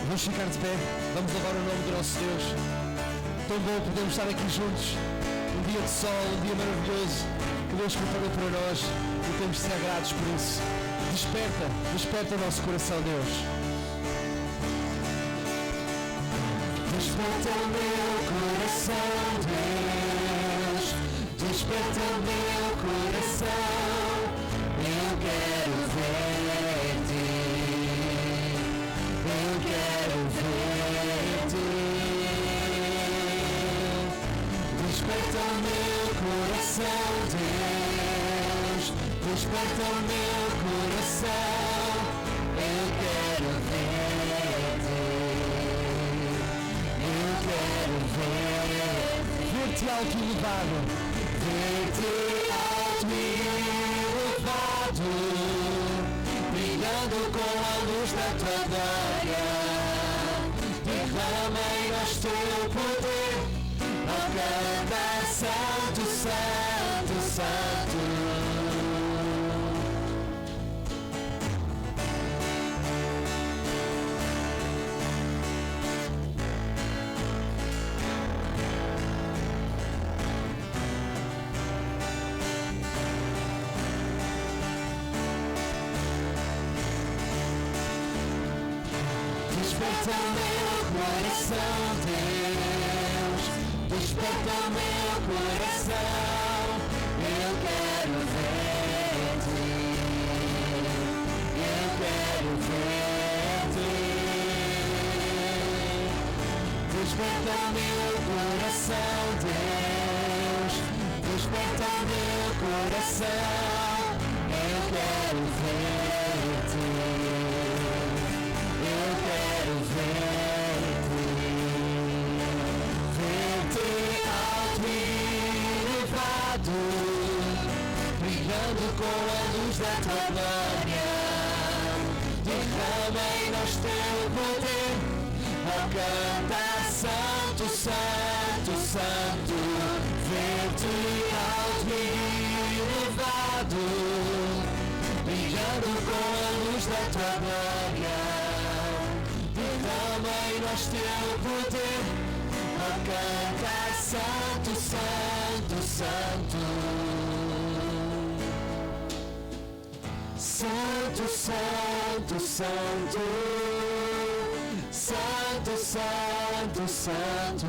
Vamos ficar de pé, vamos louvar o nome do nosso Deus. Tão bom podemos estar aqui juntos, um dia de sol, um dia maravilhoso que Deus preparou para nós e temos de ser gratos por isso. Desperta o nosso coração, Deus. Desperta o meu coração, Deus. Desperta o meu coração. Eu quero ver-te. Eu quero ver-te. Desperta o meu coração, Deus. Desperta o meu coração. Eu quero ver-te. Eu quero ver-te alto e elevado. Ver-te alto e elevado, brilhando com a luz da tua glória. Derrama em nós teu poder, ó canta santo, santo, santo. Desperta o meu coração, Deus. Desperta o meu coração. Eu quero ver-te. Eu quero ver-te. Desperta o meu coração, Deus. Desperta o meu coração. Eu quero ver-te. Eu quero ver-te, ver-te alto e elevado, brilhando com a luz da tua glória. Derrama em nós teu poder, ó canta santo, santo, santo. Ver-te alto e elevado, brilhando com a luz da tua glória. Derrama em nós teu poder, ó canta santo, santo, santo. Santo, santo, santo. Santo, santo, santo.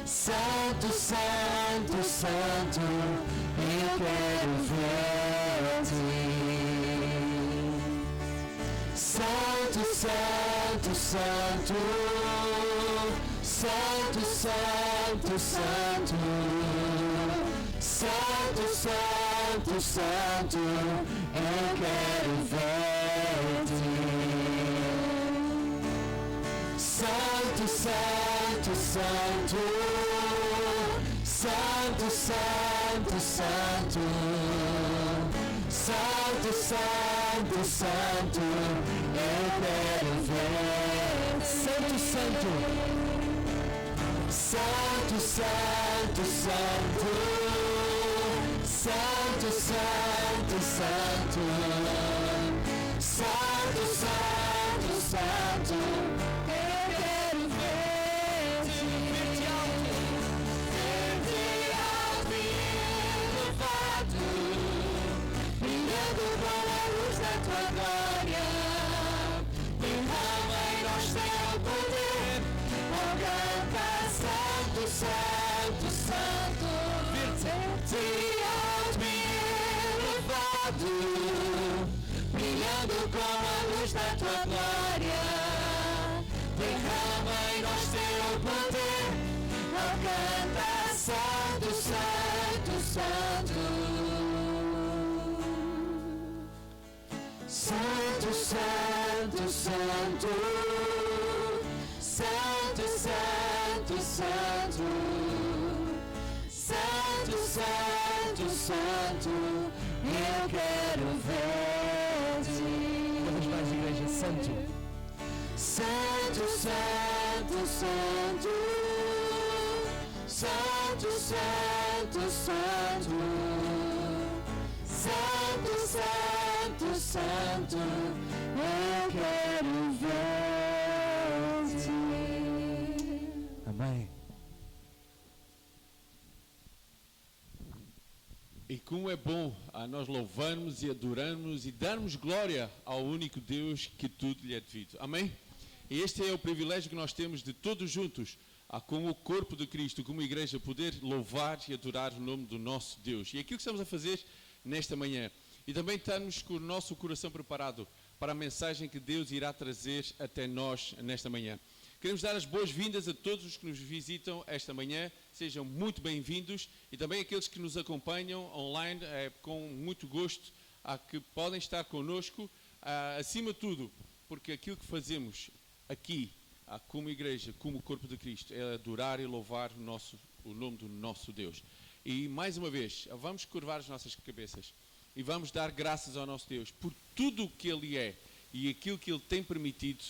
Santo, santo, santo. Eu quero ver-te. Santo, santo, santo. Santo, santo, santo. Santo, santo, santo. Eu quero ver-te. Santo, santo, santo. Santo, santo, santo. Santo, santo, santo, eu quero ver. Santo, santo. Santo, santo, santo. Santo, santo, santo. Santo, santo, santo, eu quero ver-te. Ver-te alto. Ver-te alto e elevado, brilhando com a luz da tua glória. Derrama em nós teu poder, ó canta santo, santo, santo. Ver-te alto e elevado, brilhando com a luz da tua glória. Derrama em nós teu poder, ó canta santo, santo, santo. Santo, santo, santo. Santo, santo, santo. Santo, santo, santo. Eu quero ver-te. Vamos mais, igreja, santo. Santo, santo, santo. Santo, santo, santo. Santo, santo, santo, eu quero ver. E como é bom nós louvarmos e adorarmos e darmos glória ao único Deus que tudo lhe é devido. Amém? E este é o privilégio que nós temos de todos juntos, como o corpo de Cristo, como igreja, poder louvar e adorar o nome do nosso Deus. E aquilo que estamos a fazer nesta manhã. E também estamos com o nosso coração preparado para a mensagem que Deus irá trazer até nós nesta manhã. Queremos dar as boas-vindas a todos os que nos visitam esta manhã. Sejam muito bem-vindos e também aqueles que nos acompanham online, com muito gosto, que podem estar connosco. Acima de tudo, porque aquilo que fazemos aqui, como igreja, como corpo de Cristo, é adorar e louvar o nome do nosso Deus. E mais uma vez, vamos curvar as nossas cabeças e vamos dar graças ao nosso Deus por tudo o que Ele é e aquilo que Ele tem permitido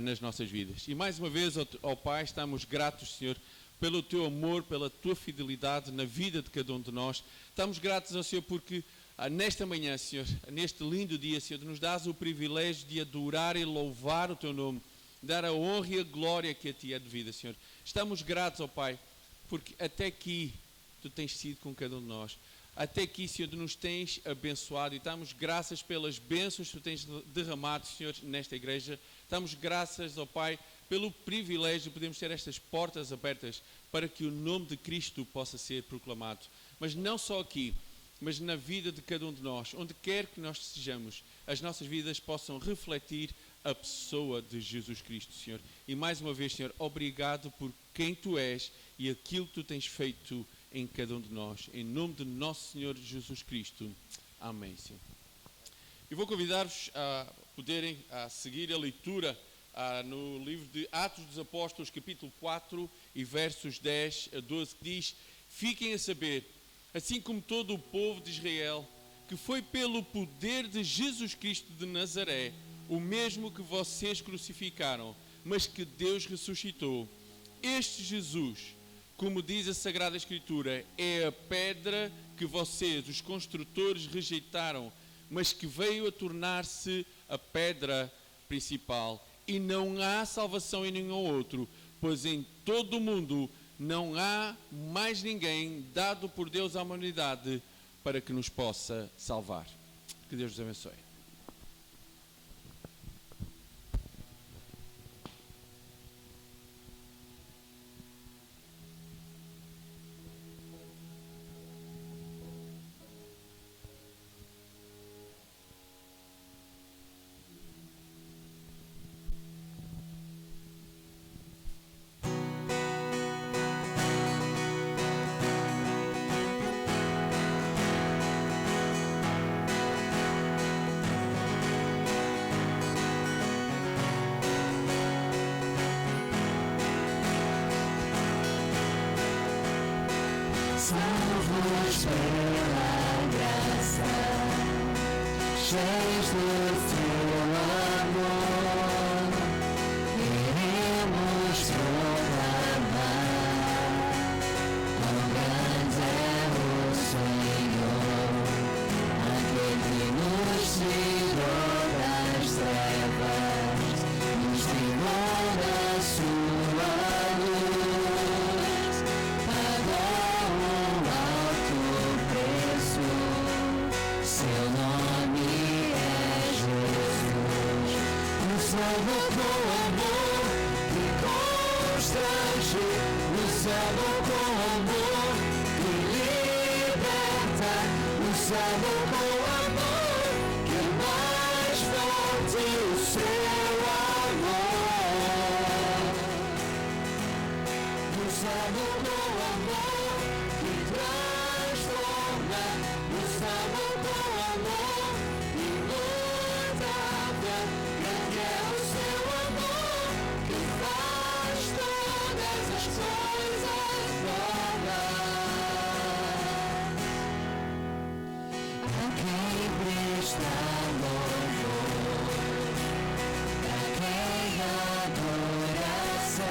nas nossas vidas. E mais uma vez, ao Pai, estamos gratos, Senhor, pelo Teu amor, pela Tua fidelidade na vida de cada um de nós. Estamos gratos ao Senhor porque nesta manhã, Senhor, neste lindo dia, Senhor, nos dás o privilégio de adorar e louvar o Teu nome, dar a honra e a glória que a Ti é devida, Senhor. Estamos gratos ao Pai, porque até aqui Tu tens sido com cada um de nós. Até aqui, Senhor, Tu nos tens abençoado e damos graças pelas bênçãos que Tu tens derramado, Senhor, nesta igreja. Damos graças ao Pai pelo privilégio de podermos ter estas portas abertas para que o nome de Cristo possa ser proclamado. Mas não só aqui, mas na vida de cada um de nós, onde quer que nós estejamos, as nossas vidas possam refletir a pessoa de Jesus Cristo, Senhor. E mais uma vez, Senhor, obrigado por quem Tu és e aquilo que Tu tens feito em cada um de nós. Em nome de nosso Senhor Jesus Cristo. Amém, Senhor. E vou convidar-vos a poderem seguir a leitura no livro de Atos dos Apóstolos, capítulo 4 e versos 10 a 12, que diz: fiquem a saber, assim como todo o povo de Israel, que foi pelo poder de Jesus Cristo de Nazaré, o mesmo que vocês crucificaram, mas que Deus ressuscitou. Este Jesus, como diz a Sagrada Escritura, é a pedra que vocês, os construtores, rejeitaram, mas que veio a tornar-se a pedra principal. E não há salvação em nenhum outro, pois em todo o mundo não há mais ninguém dado por Deus à humanidade para que nos possa salvar. Que Deus nos abençoe. Salvos pela graça, cheios do Teu amor, iremos proclamar quão grande é o Senhor, aquele que nos tirou das trevas, nos tirou da Sua luz, pagou um alto preço. Seu nome é Jesus. Nos salvou com amor e constrange, nos salvou com amor e liberta, nos salvou com amor que é mais forte o seu amor. Nos salvou com amor que transforma, nos salvou com amor imutável. Grande é o seu amor que faz todas as coisas novas. A quem presta louvor, a quem adoração,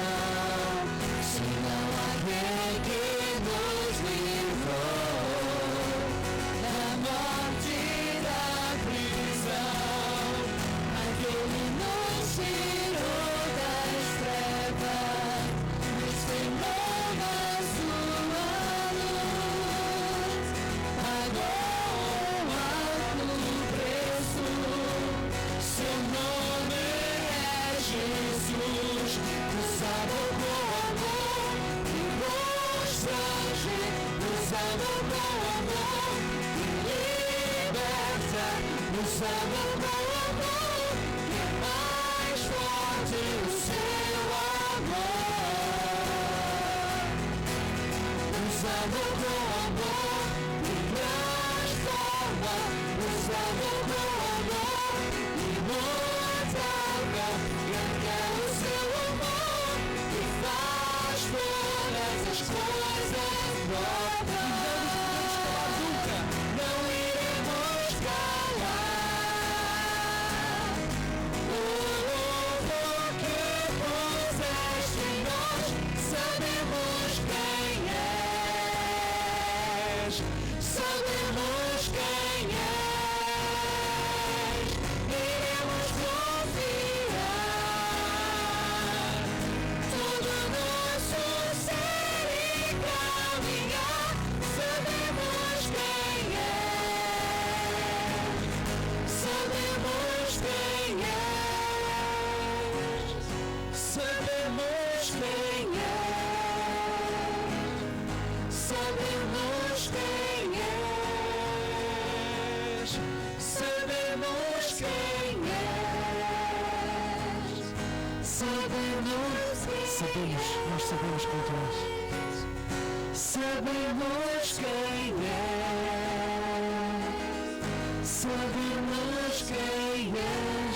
senão aquele que nos ama com amor, que é mais forte o seu amor. Nos ama com amor, que transforma, nos ama com amor, imutável, grande é o seu amor, que faz todas as coisas novas. Não iremos calar o louvor que puseste em nós, sabemos quem és, sabemos quem és, iremos confiar todo o nosso ser e caminhar, sabemos quem és, sabemos quem és, sabemos quem és, sabemos quem és, sabemos quem és, Sabemos, nós sabemos quem tu és. sabemos quem és, sabemos quem és,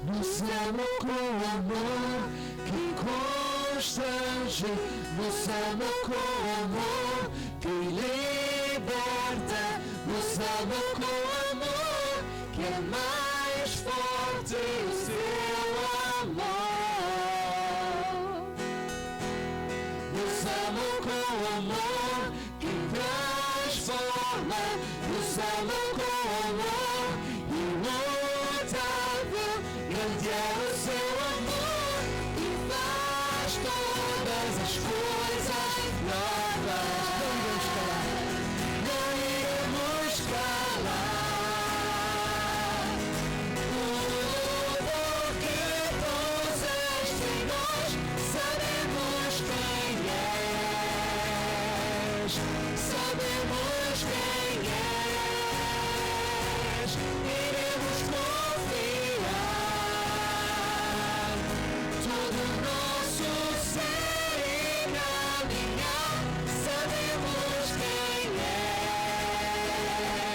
nos ama com amor que constrange, nos ama com amor que liberta, nos ama com amor que é mais forte o seu amor. Nos ama com amor que transforma, nos ama com amor imutável, grande é o seu amor e faz todas as coisas novas. Não iremos calar o louvor que puseste em nós, sabemos quem és, sabemos quem és, iremos confiar todo o nosso ser e caminhar, sabemos quem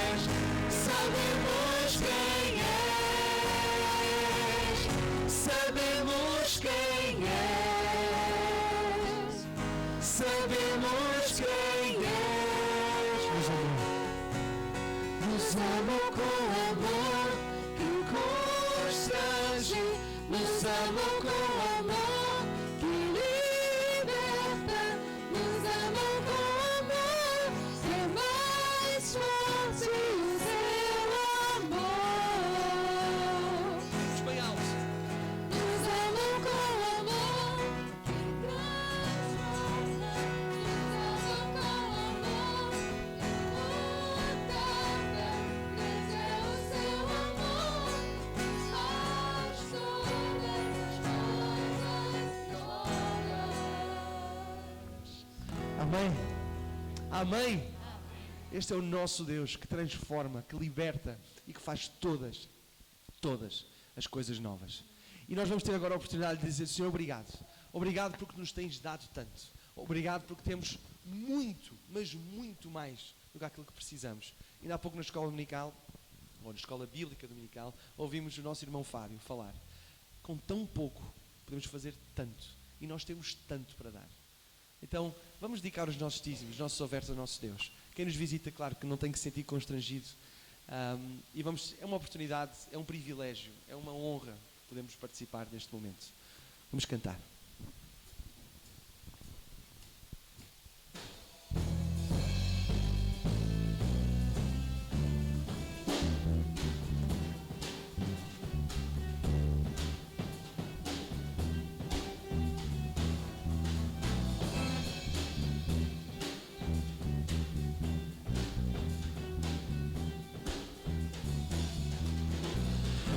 és, sabemos quem és, sabemos quem és, sabemos quem és, nos ama com amor que constrange, nos ama com amor que liberta, nos ama com amor que é mais forte o seu amor. Bem alto. Nos ama com amor que transforma, nos ama com amor imutável, grande é o seu amor, faz todas as coisas novas. Amém. Amém. Este é o nosso Deus que transforma, que liberta e que faz todas as coisas novas. E nós vamos ter agora a oportunidade de dizer: Senhor, obrigado. Obrigado porque nos tens dado tanto. Obrigado porque temos muito, mas muito mais do que aquilo que precisamos. Ainda há pouco na escola dominical, ou na escola bíblica dominical, ouvimos o nosso irmão Fábio falar. Com tão pouco podemos fazer tanto. E nós temos tanto para dar. Então, vamos dedicar os nossos dízimos, os nossos ofertas ao nosso Deus. Quem nos visita, claro que não tem que se sentir constrangido. E é uma oportunidade, é um privilégio, é uma honra podermos participar deste momento. Vamos cantar.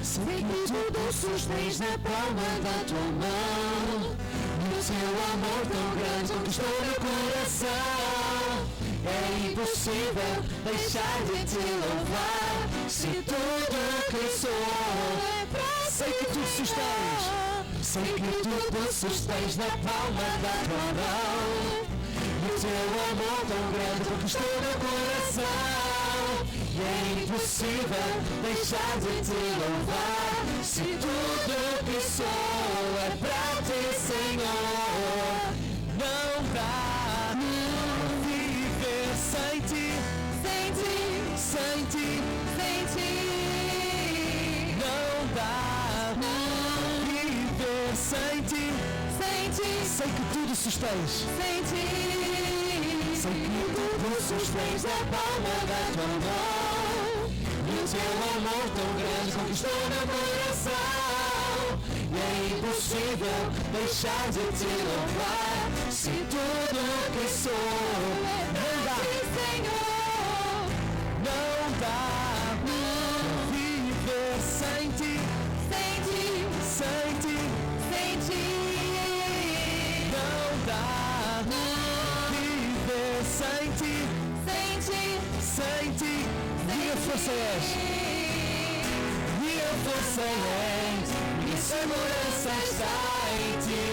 Sei que tudo sustens na palma da tua mão, e o teu amor tão grande conquistou meu coração. É impossível deixar de te louvar. Se tudo que sou é pra Sei que tu sustens, sei que tudo sustens na palma da tua mão. E o teu amor tão grande conquistou meu coração. E é impossível deixar de te louvar. Se tudo que sou é pra ti, Senhor. não dá para viver sem ti, Sem ti, sem ti. sem ti, Não dá para viver sem ti. sem ti, Sei que tudo sustens, sem ti. Sei que tudo sustens na palma da tua mão. E o teu amor tão grande conquistou meu coração. E é impossível deixar de te louvar. Se tudo que sou é pra ti, Senhor. não dá para viver sem ti, Sem ti, sem ti. sem ti, Não dá para viver sem ti, sem ti, sem ti. Minha força és, minha força és, minha segurança está em ti.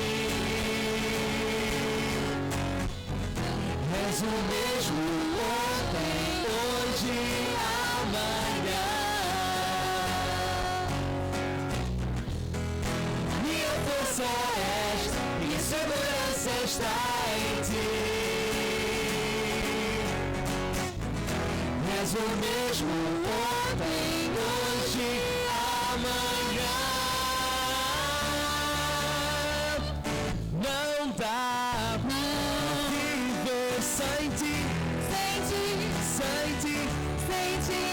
És o mesmo ontem, hoje e amanhã. Minha força és, minha segurança está em ti. És o mesmo ontem, hoje e amanhã. Não dá para viver sem ti, sem ti, sem ti. sem ti.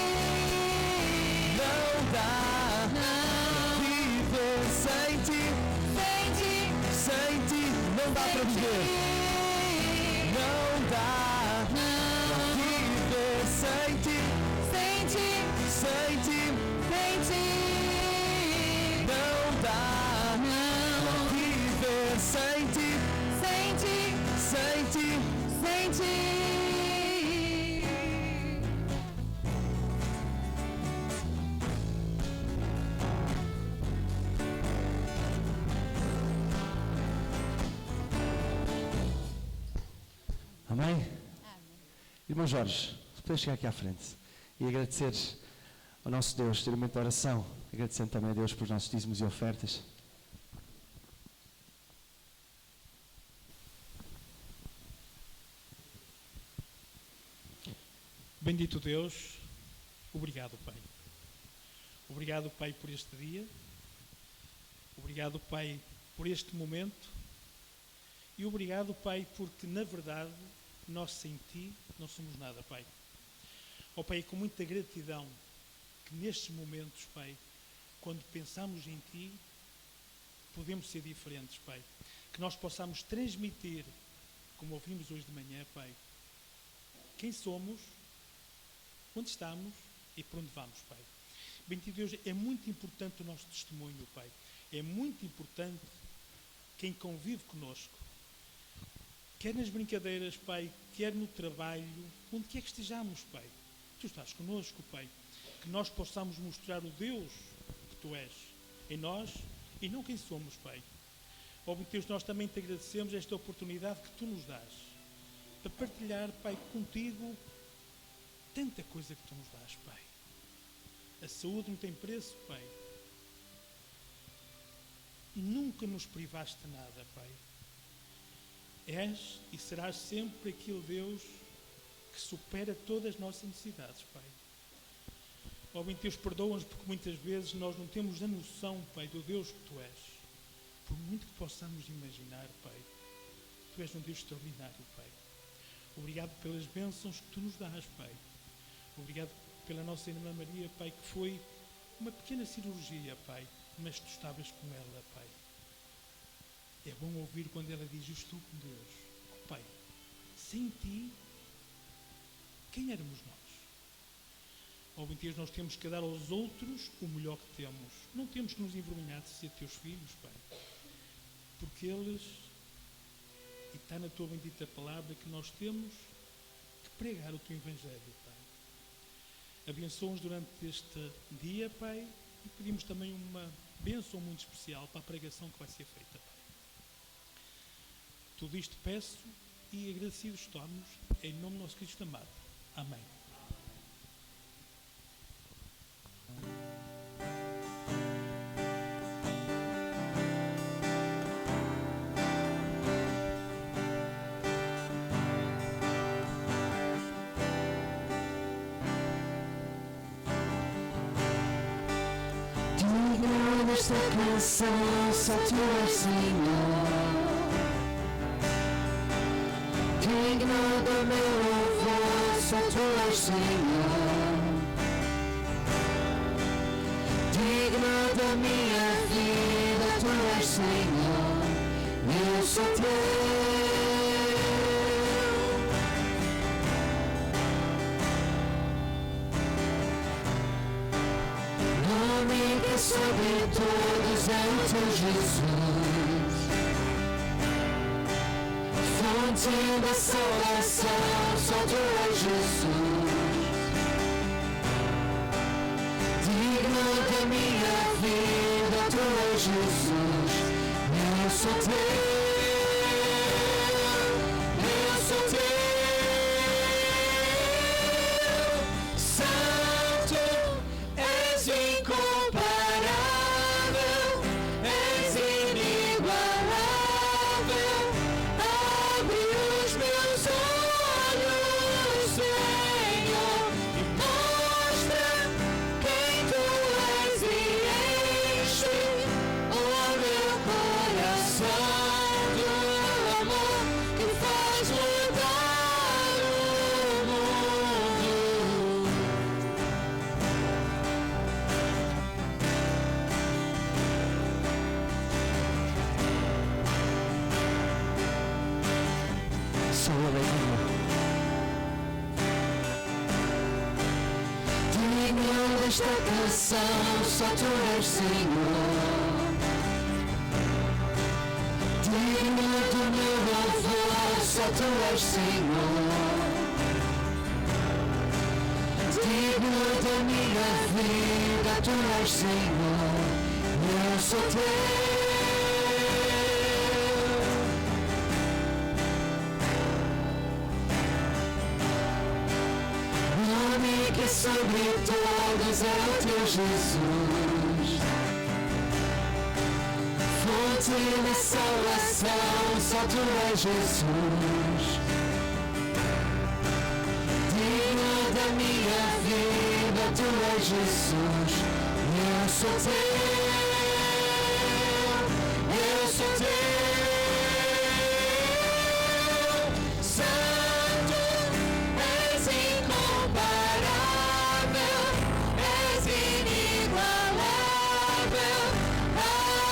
Não dá para viver sem ti, Sem ti, sem ti. Não dá para viver. Não dá para viver sem ti, sem ti, sem ti. sem ti. Não dá para viver sem ti, Sem ti, sem ti. sem ti. Amém? Irmão Jorge, se puderes chegar aqui à frente e agradecer ao nosso Deus, ter um momento de oração, agradecendo também a Deus pelos nossos dízimos e ofertas. Bendito Deus, obrigado, Pai. Obrigado, Pai, por este dia. Obrigado, Pai, por este momento. E obrigado, Pai, porque, na verdade, nós sem Ti não somos nada, Pai. Ó Pai, com muita gratidão que nestes momentos, Pai, quando pensamos em Ti, podemos ser diferentes, Pai. Que nós possamos transmitir, como ouvimos hoje de manhã, Pai, quem somos, onde estamos e para onde vamos, Pai. Bendito Deus, é muito importante o nosso testemunho, Pai. É muito importante quem convive conosco. Quer nas brincadeiras, Pai, quer no trabalho, onde quer que estejamos, Pai. Tu estás conosco, Pai. Que nós possamos mostrar o Deus que Tu és em nós e não quem somos, Pai. Ó, bendito Deus, nós também te agradecemos esta oportunidade que Tu nos dás para partilhar, Pai, contigo tanta coisa que Tu nos dás, Pai. A saúde não tem preço, Pai. Nunca nos privaste de nada, Pai. És e serás sempre aquele Deus que supera todas as nossas necessidades, Pai. Ó, bem, Deus, perdoa-nos porque muitas vezes nós não temos a noção, Pai, do Deus que Tu és. Por muito que possamos imaginar, Pai, Tu és um Deus extraordinário, Pai. Obrigado pelas bênçãos que Tu nos dás, Pai. Obrigado pela nossa irmã Maria, Pai, que foi uma pequena cirurgia, Pai, mas Tu estavas com ela, Pai. É bom ouvir quando ela diz, eu estou com Deus. Oh, Pai, sem Ti, quem éramos nós? Ó, bem, Deus, nós temos que dar aos outros o melhor que temos. Não temos que nos envergonhar de ser Teus filhos, Pai. Porque eles, e está na Tua bendita palavra, que nós temos que pregar o teu Evangelho, Pai. Abençoa-nos durante este dia, Pai, e pedimos também uma bênção muito especial para a pregação que vai ser feita, Pai. Tudo isto peço e agradecidos estamos em nome do nosso Cristo amado. Amém. Digno desta canção, só tu és Senhor. Digno do meu louvor, só tu és Senhor. Digno da minha vida, tu és Senhor. Eu sou teu. Nome que sobre todos é o teu Jesus. Fonte da salvação, só tu és Jesus. Digno da minha vida, tu és Jesus. Eu sou teu, eu sou teu. Santo, és incomparável, és inigualável. Abre os meus olhos, Senhor, e mostra quem tu és e enche o meu coração do amor que faz mudar o mundo. Só digno desta canção, só tu és Senhor. Digno do meu louvor, só tu és Senhor. Digno da minha vida, tu és Senhor. Eu sou teu. Nome que sobre todos é o teu Jesus. Fonte da salvação, só tu és Jesus. Digno da minha vida, tu és Jesus. Eu sou teu, eu sou teu. Santo, és incomparável, és inigualável.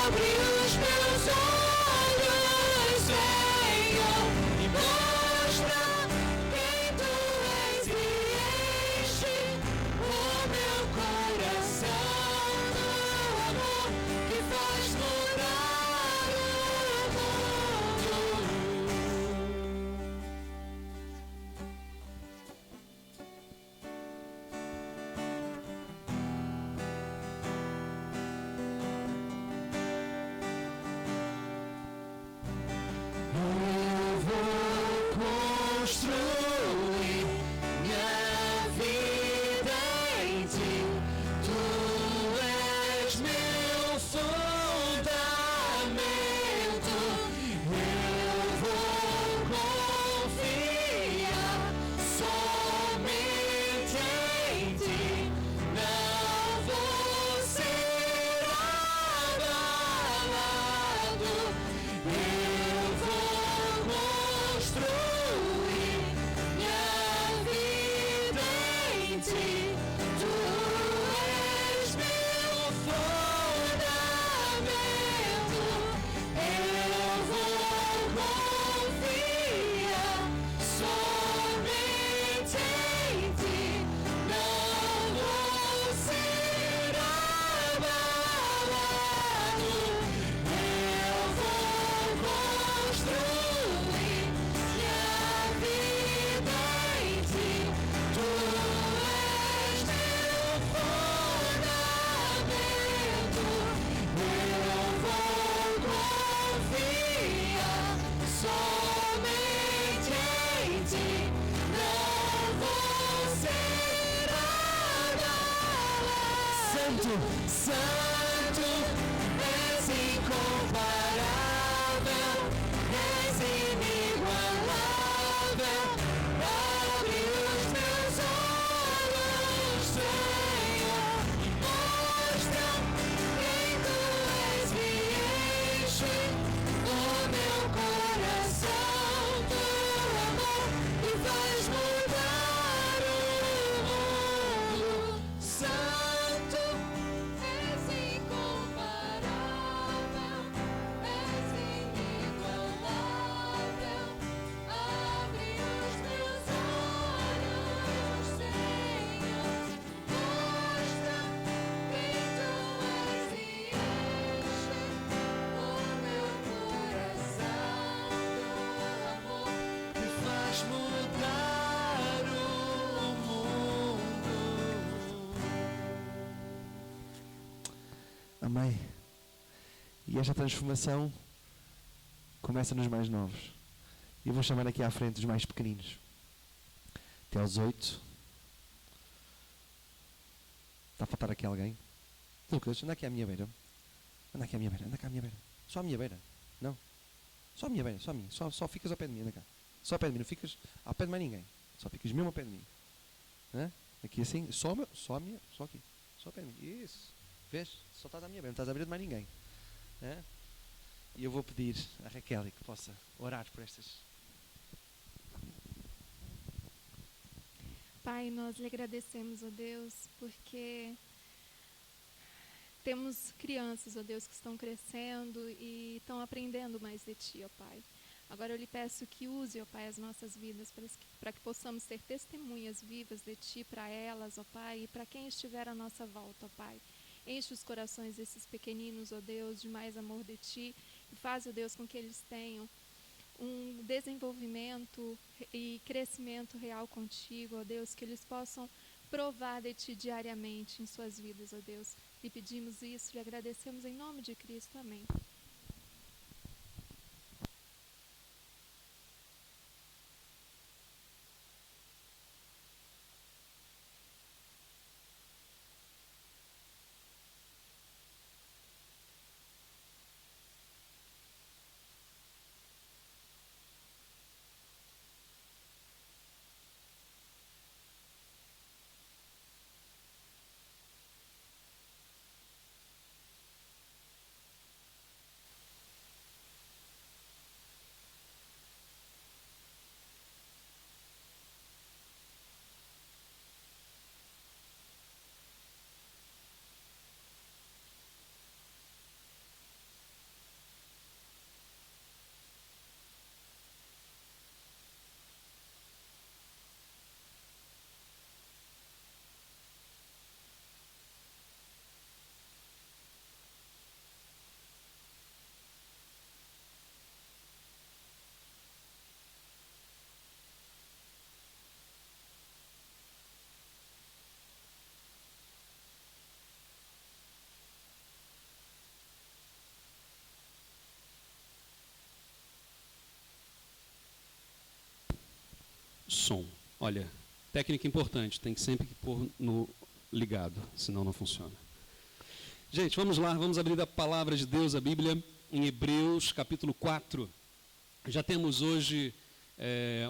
Abre os meus olhos, Senhor, e mostra quem tu és e enche o meu coração do amor Santo, és incomparável, és inigualável. Abre os meus olhos, Senhor, e mostra quem tu és, me enche o meu coração, teu amor, e faz mudar o mundo. Santo, és incomparável, és inigualável. Abre os meus olhos, Senhor, mostra quem tu és, e enche o meu coração, teu amor, me faz mudar o mundo. Amém. E esta transformação começa nos mais novos. Eu vou chamar aqui à frente os mais pequeninos. Até aos 8. Está a faltar aqui alguém? Lucas, anda aqui à minha beira. Anda aqui à minha beira, anda cá à minha beira. Só à minha beira. Não. Só à minha beira, só a minha. Só ficas ao pé de mim, anda cá. Só ao pé de mim, não ficas ao pé de mais ninguém. Só ficas mesmo ao pé de mim. Hã? Aqui assim, só a minha, só aqui. Só ao pé de mim. Isso. Vês? Só estás à minha beira, não estás à beira de mais ninguém. Hã? E eu vou pedir a Raquel que possa orar por estas. Pai, nós lhe agradecemos, ó Deus, porque temos crianças, ó Deus, que estão crescendo e estão aprendendo mais de Ti, ó Pai. Agora eu lhe peço que use, ó Pai, as nossas vidas para que possamos ter testemunhas vivas de Ti para elas, ó Pai, e para quem estiver à nossa volta, ó Pai. Enche os corações desses pequeninos, ó Deus, de mais amor de Ti e faz, ó Deus, com que eles tenham um desenvolvimento e crescimento real contigo, ó Deus, que eles possam provar de Ti diariamente em suas vidas, ó Deus. Lhe pedimos isso, lhe agradecemos em nome de Cristo. Amém. Som. Olha, técnica importante, tem que sempre pôr no ligado, senão não funciona. Gente, vamos lá, vamos abrir a palavra de Deus, a Bíblia, em Hebreus, capítulo 4. Já temos hoje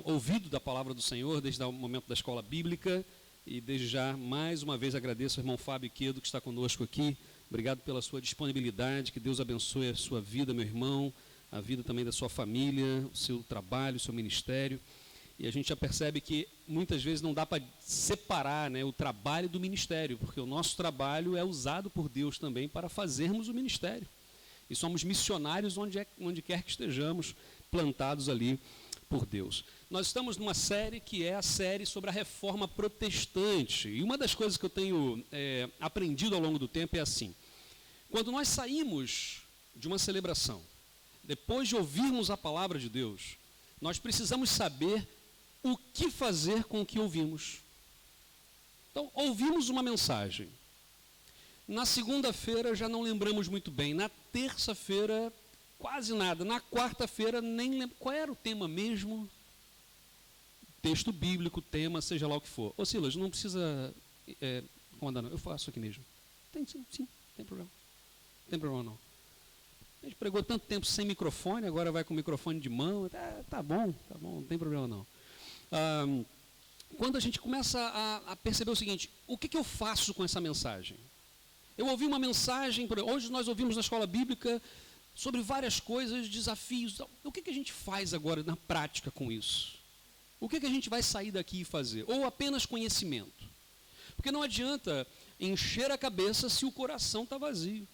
ouvido da palavra do Senhor desde o momento da escola bíblica, e desde já, mais uma vez, agradeço ao irmão Fábio Quedo, que está conosco aqui. Obrigado pela sua disponibilidade, que Deus abençoe a sua vida, meu irmão, a vida também da sua família, o seu trabalho, o seu ministério. E a gente já percebe que muitas vezes não dá para separar, né, o trabalho do ministério, porque o nosso trabalho é usado por Deus também para fazermos o ministério. E somos missionários onde quer que estejamos, plantados ali por Deus. Nós estamos numa série que é a série sobre a reforma protestante. E uma das coisas que eu tenho aprendido ao longo do tempo é assim: quando nós saímos de uma celebração, depois de ouvirmos a palavra de Deus, nós precisamos saber o que fazer com o que ouvimos. Então, ouvimos uma mensagem. Na segunda-feira já não lembramos muito bem. Na terça-feira, quase nada. Na quarta-feira, nem lembro. Qual era o tema mesmo? Texto bíblico, tema, seja lá o que for. Ô Silas, não precisa... comandante, eu faço aqui mesmo. Tem sim, tem problema. Não tem problema não. A gente pregou tanto tempo sem microfone, agora vai com o microfone de mão. Tá bom, não tem problema não. Quando a gente começa a perceber o seguinte, o que eu faço com essa mensagem? Eu ouvi uma mensagem, hoje nós ouvimos na escola bíblica sobre várias coisas, desafios. O que a gente faz agora na prática com isso? O que a gente vai sair daqui e fazer? Ou apenas conhecimento? Porque não adianta encher a cabeça se o coração está vazio.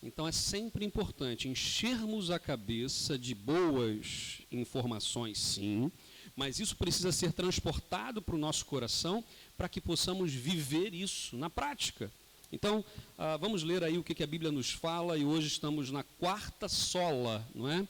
Então é sempre importante enchermos a cabeça de boas informações, sim, mas isso precisa ser transportado para o nosso coração para que possamos viver isso na prática. Então, vamos ler aí o que a Bíblia nos fala, e hoje estamos na quarta sola, não é?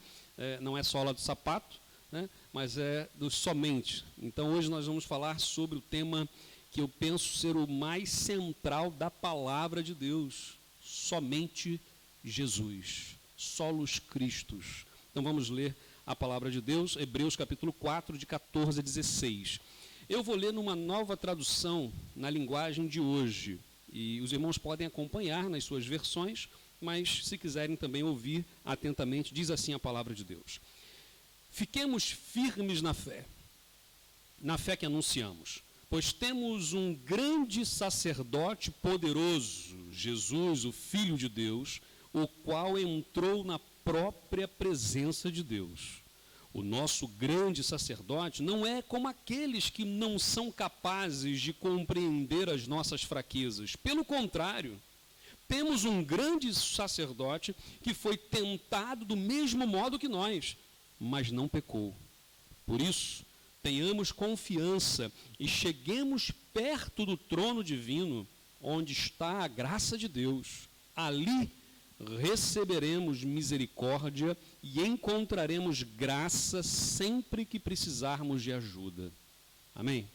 Não é sola do sapato, né? Mas é do somente. Então, hoje nós vamos falar sobre o tema que eu penso ser o mais central da palavra de Deus, somente Jesus, solos Christus. Então, vamos ler a palavra de Deus, Hebreus capítulo 4, de 14 a 16. Eu vou ler numa nova tradução, na linguagem de hoje. E os irmãos podem acompanhar nas suas versões, mas se quiserem também ouvir atentamente, diz assim a palavra de Deus. Fiquemos firmes na fé que anunciamos, pois temos um grande sacerdote poderoso, Jesus, o Filho de Deus, o qual entrou na própria presença de Deus. O nosso grande sacerdote não é como aqueles que não são capazes de compreender as nossas fraquezas. Pelo contrário, temos um grande sacerdote que foi tentado do mesmo modo que nós, mas não pecou. Por isso, tenhamos confiança e cheguemos perto do trono divino, onde está a graça de Deus. Ali receberemos misericórdia e encontraremos graça sempre que precisarmos de ajuda. Amém?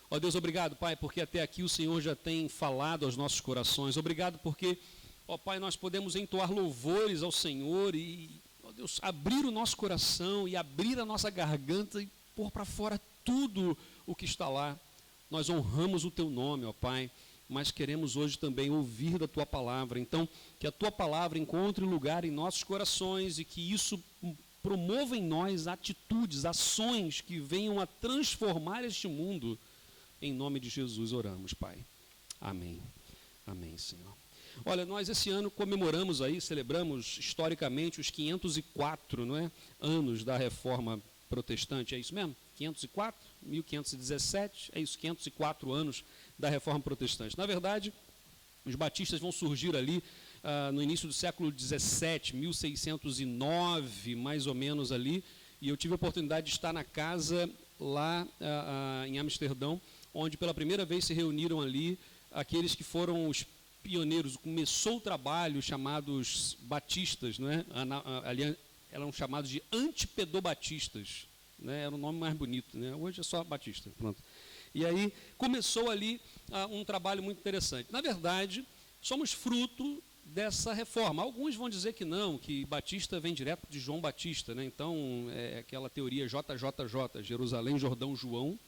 Ó Deus, obrigado, Pai, porque até aqui o Senhor já tem falado aos nossos corações. Obrigado porque, ó Pai, nós podemos entoar louvores ao Senhor e, ó Deus, abrir o nosso coração e abrir a nossa garganta e pôr para fora tudo o que está lá. Nós honramos o Teu nome, ó Pai, mas queremos hoje também ouvir da Tua palavra. Então, que a Tua palavra encontre lugar em nossos corações e que isso promova em nós atitudes, ações que venham a transformar este mundo. Em nome de Jesus oramos, Pai. Amém. Amém, Senhor. Olha, nós esse ano comemoramos aí, celebramos historicamente os 504, não é? Anos da Reforma Protestante, é isso mesmo? 504, 1517, é isso, 504 anos da Reforma Protestante. Na verdade, os batistas vão surgir ali no início do século 17, 1609, mais ou menos ali, e eu tive a oportunidade de estar na casa lá em Amsterdão, onde pela primeira vez se reuniram ali aqueles que foram os pioneiros, começou o trabalho chamados batistas, não é? Ali eram chamados de antipedobatistas, né? Era o nome mais bonito, né? Hoje é só batista, pronto. E aí começou ali um trabalho muito interessante. Na verdade, somos fruto dessa reforma. Alguns vão dizer que não, que Batista vem direto de João Batista, né? Então é aquela teoria JJJ, Jerusalém, Jordão, João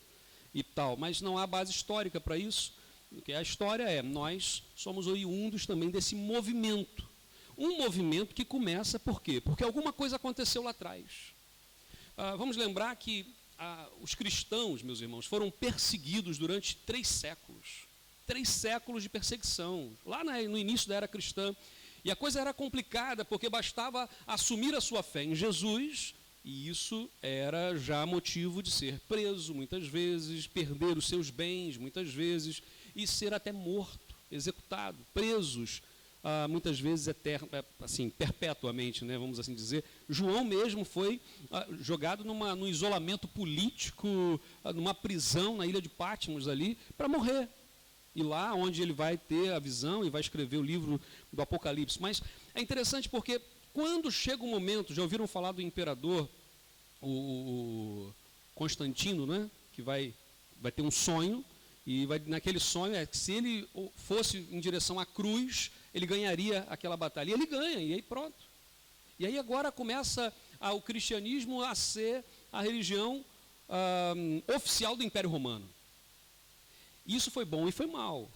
e tal. Mas não há base histórica para isso. O que a história é, nós somos oriundos também desse movimento. Um movimento que começa por quê? Porque alguma coisa aconteceu lá atrás. Vamos lembrar que os cristãos, meus irmãos, foram perseguidos durante 3 séculos. 3 séculos de perseguição, lá no início da era cristã. E a coisa era complicada, porque bastava assumir a sua fé em Jesus, e isso era já motivo de ser preso, muitas vezes, perder os seus bens, muitas vezes, e ser até morto, executado, presos, muitas vezes assim, perpetuamente, né, vamos assim dizer. João mesmo foi jogado num isolamento político, numa prisão na ilha de Patmos ali, para morrer. E lá onde ele vai ter a visão e vai escrever o livro do Apocalipse. Mas é interessante porque quando chega um momento, já ouviram falar do imperador, o Constantino, né, que vai ter um sonho, e naquele sonho que se ele fosse em direção à cruz, ele ganharia aquela batalha. E ele ganha, e aí pronto. E aí agora começa o cristianismo a ser a religião oficial do Império Romano. Isso foi bom e foi mal.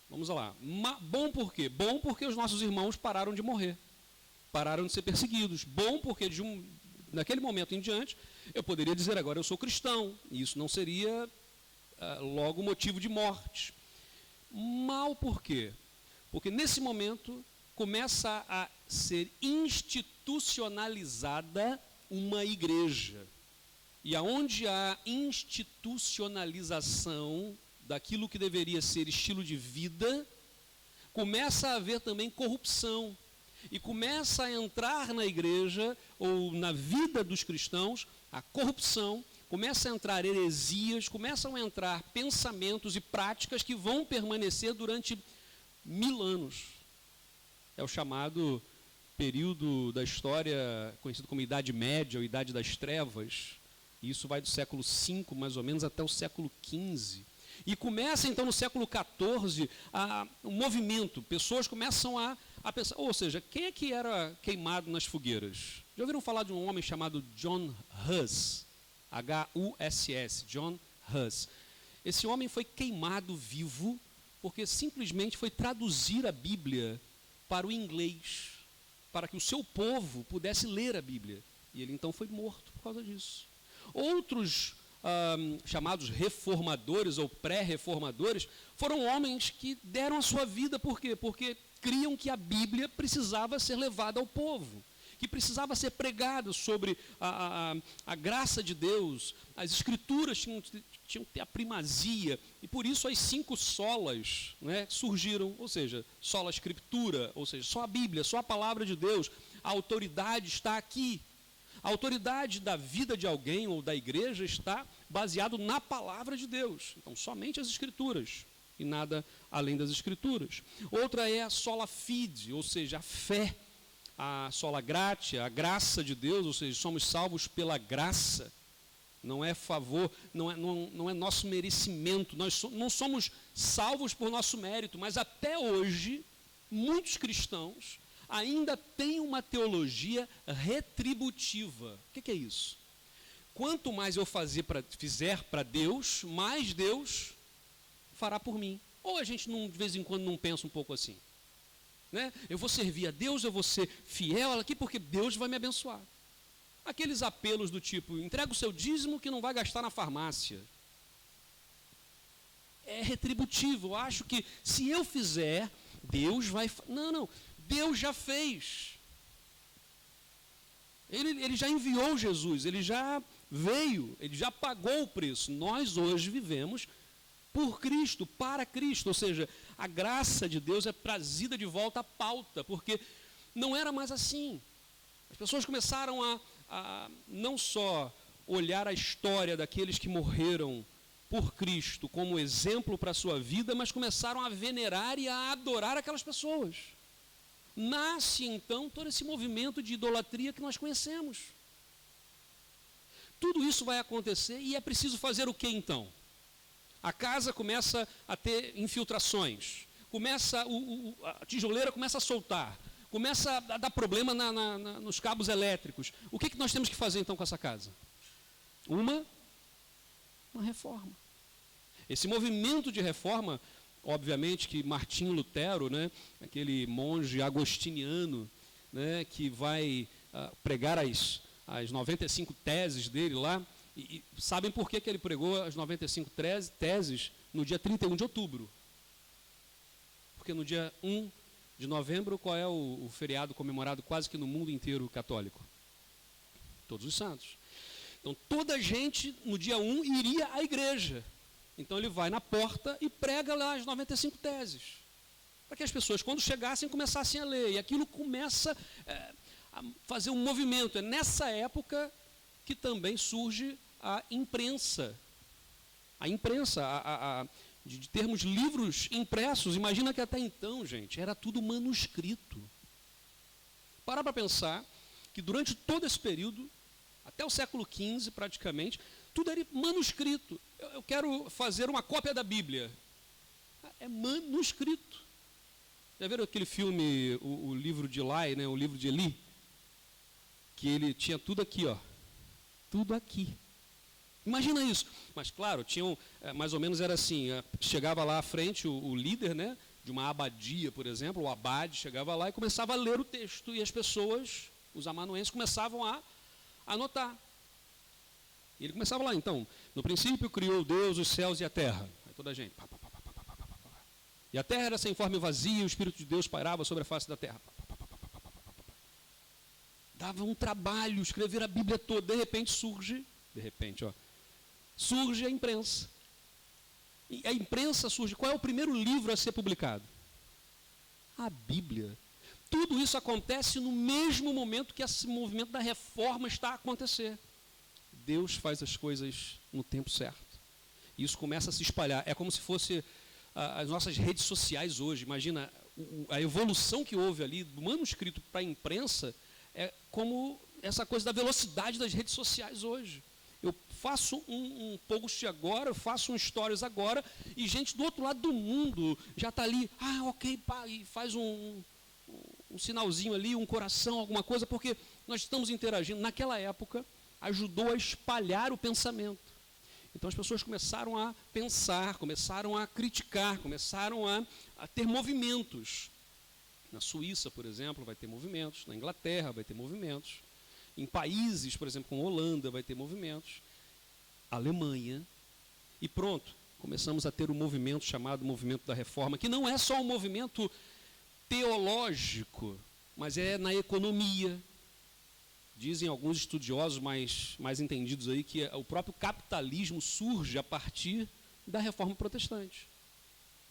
Vamos lá. Bom por quê? Bom porque os nossos irmãos pararam de morrer. Pararam de ser perseguidos. Bom porque naquele momento em diante, eu poderia dizer agora eu sou cristão. E isso não seria logo motivo de morte. Mal por quê? Porque nesse momento começa a ser institucionalizada uma igreja. E aonde há institucionalização daquilo que deveria ser estilo de vida, começa a haver também corrupção. E começa a entrar na igreja, ou na vida dos cristãos, a corrupção, começa a entrar heresias, começam a entrar pensamentos e práticas que vão permanecer durante 1000 anos. É o chamado período da história conhecido como Idade Média ou Idade das Trevas. Isso vai do século V, mais ou menos, até o século XV. E começa, então, no século XIV, um movimento. Pessoas começam a pensar. Ou seja, quem é que era queimado nas fogueiras? Já ouviram falar de um homem chamado John Huss? H-U-S-S, John Huss. Esse homem foi queimado vivo porque simplesmente foi traduzir a Bíblia para o inglês, para que o seu povo pudesse ler a Bíblia. E ele, então, foi morto por causa disso. Outros chamados reformadores ou pré-reformadores foram homens que deram a sua vida, por quê? Porque criam que a Bíblia precisava ser levada ao povo, que precisava ser pregada sobre a graça de Deus, as escrituras tinham que ter a primazia, e por isso as 5 solas, né, surgiram, ou seja, sola escritura, ou seja, só a Bíblia, só a palavra de Deus, a autoridade está aqui. A autoridade da vida de alguém ou da igreja está baseado na palavra de Deus. Então, somente as escrituras e nada além das escrituras. Outra é a sola fide, ou seja, a fé. A sola gratia, a graça de Deus, ou seja, somos salvos pela graça. Não é favor, não é nosso merecimento. Nós não somos salvos por nosso mérito, mas até hoje, muitos cristãos ainda tem uma teologia retributiva. O que é isso? Quanto mais eu fizer para Deus, mais Deus fará por mim. Ou a gente, de vez em quando, não pensa um pouco assim? Né? Eu vou servir a Deus, eu vou ser fiel aqui, porque Deus vai me abençoar. Aqueles apelos do tipo, entrega o seu dízimo que não vai gastar na farmácia. É retributivo. Eu acho que se eu fizer, Deus vai... Não. Deus já fez. Ele já enviou Jesus, ele já veio, ele já pagou o preço. Nós hoje vivemos por Cristo, para Cristo. Ou seja, a graça de Deus é trazida de volta à pauta, porque não era mais assim. As pessoas começaram a não só olhar a história daqueles que morreram por Cristo como exemplo para a sua vida, mas começaram a venerar e a adorar aquelas pessoas. Nasce, então, todo esse movimento de idolatria que nós conhecemos. Tudo isso vai acontecer e é preciso fazer o que, então? A casa começa a ter infiltrações, a tijoleira começa a soltar, começa a dar problema nos cabos elétricos. O que nós temos que fazer, então, com essa casa? Uma reforma. Esse movimento de reforma... Obviamente que Martinho Lutero, né, aquele monge agostiniano, né, que vai pregar as 95 teses dele lá, e sabem por que ele pregou as 95 teses no dia 31 de outubro? Porque no dia 1 de novembro, qual é o feriado comemorado quase que no mundo inteiro católico? Todos os Santos. Então, toda a gente, no dia 1, iria à igreja. Então ele vai na porta e prega lá as 95 teses. Para que as pessoas, quando chegassem, começassem a ler. E aquilo começa a fazer um movimento. É nessa época que também surge a imprensa. A imprensa, de termos livros impressos. Imagina que até então, gente, era tudo manuscrito. Para pensar que durante todo esse período, até o século XV praticamente, tudo era manuscrito. Eu quero fazer uma cópia da Bíblia. É manuscrito. Já viram aquele filme, o livro de Eli, né, o livro de Eli? Que ele tinha tudo aqui, ó. Tudo aqui. Imagina isso. Mas, claro, tinham, mais ou menos era assim, chegava lá à frente o líder, né, de uma abadia, por exemplo, o abade chegava lá e começava a ler o texto, e as pessoas, os amanuenses, começavam a anotar. E ele começava lá, então, no princípio criou Deus os céus e a terra. Aí toda a gente, pá, pá, pá, pá, pá, pá, pá, pá. E a terra era sem forma e vazia, e o Espírito de Deus pairava sobre a face da terra. Pá, pá, pá, pá, pá, pá, pá, pá, pá. Dava um trabalho escrever a Bíblia toda. De repente surge a imprensa. E a imprensa surge. Qual é o primeiro livro a ser publicado? A Bíblia. Tudo isso acontece no mesmo momento que esse movimento da reforma está a acontecer. Deus faz as coisas no tempo certo. E isso começa a se espalhar. É como se fosse as nossas redes sociais hoje. Imagina a evolução que houve ali do manuscrito para a imprensa, é como essa coisa da velocidade das redes sociais hoje. Eu faço um post agora, eu faço um stories agora, e gente do outro lado do mundo já está ali, ok, pá, e faz um sinalzinho ali, um coração, alguma coisa, porque nós estamos interagindo. Naquela época, ajudou a espalhar o pensamento. Então as pessoas começaram a pensar, começaram a criticar, começaram a ter movimentos. Na Suíça, por exemplo, vai ter movimentos, na Inglaterra vai ter movimentos, em países, por exemplo, como Holanda, vai ter movimentos, Alemanha, e pronto, começamos a ter um movimento chamado Movimento da Reforma, que não é só um movimento teológico, mas é na economia. Dizem alguns estudiosos mais entendidos aí que o próprio capitalismo surge a partir da Reforma Protestante.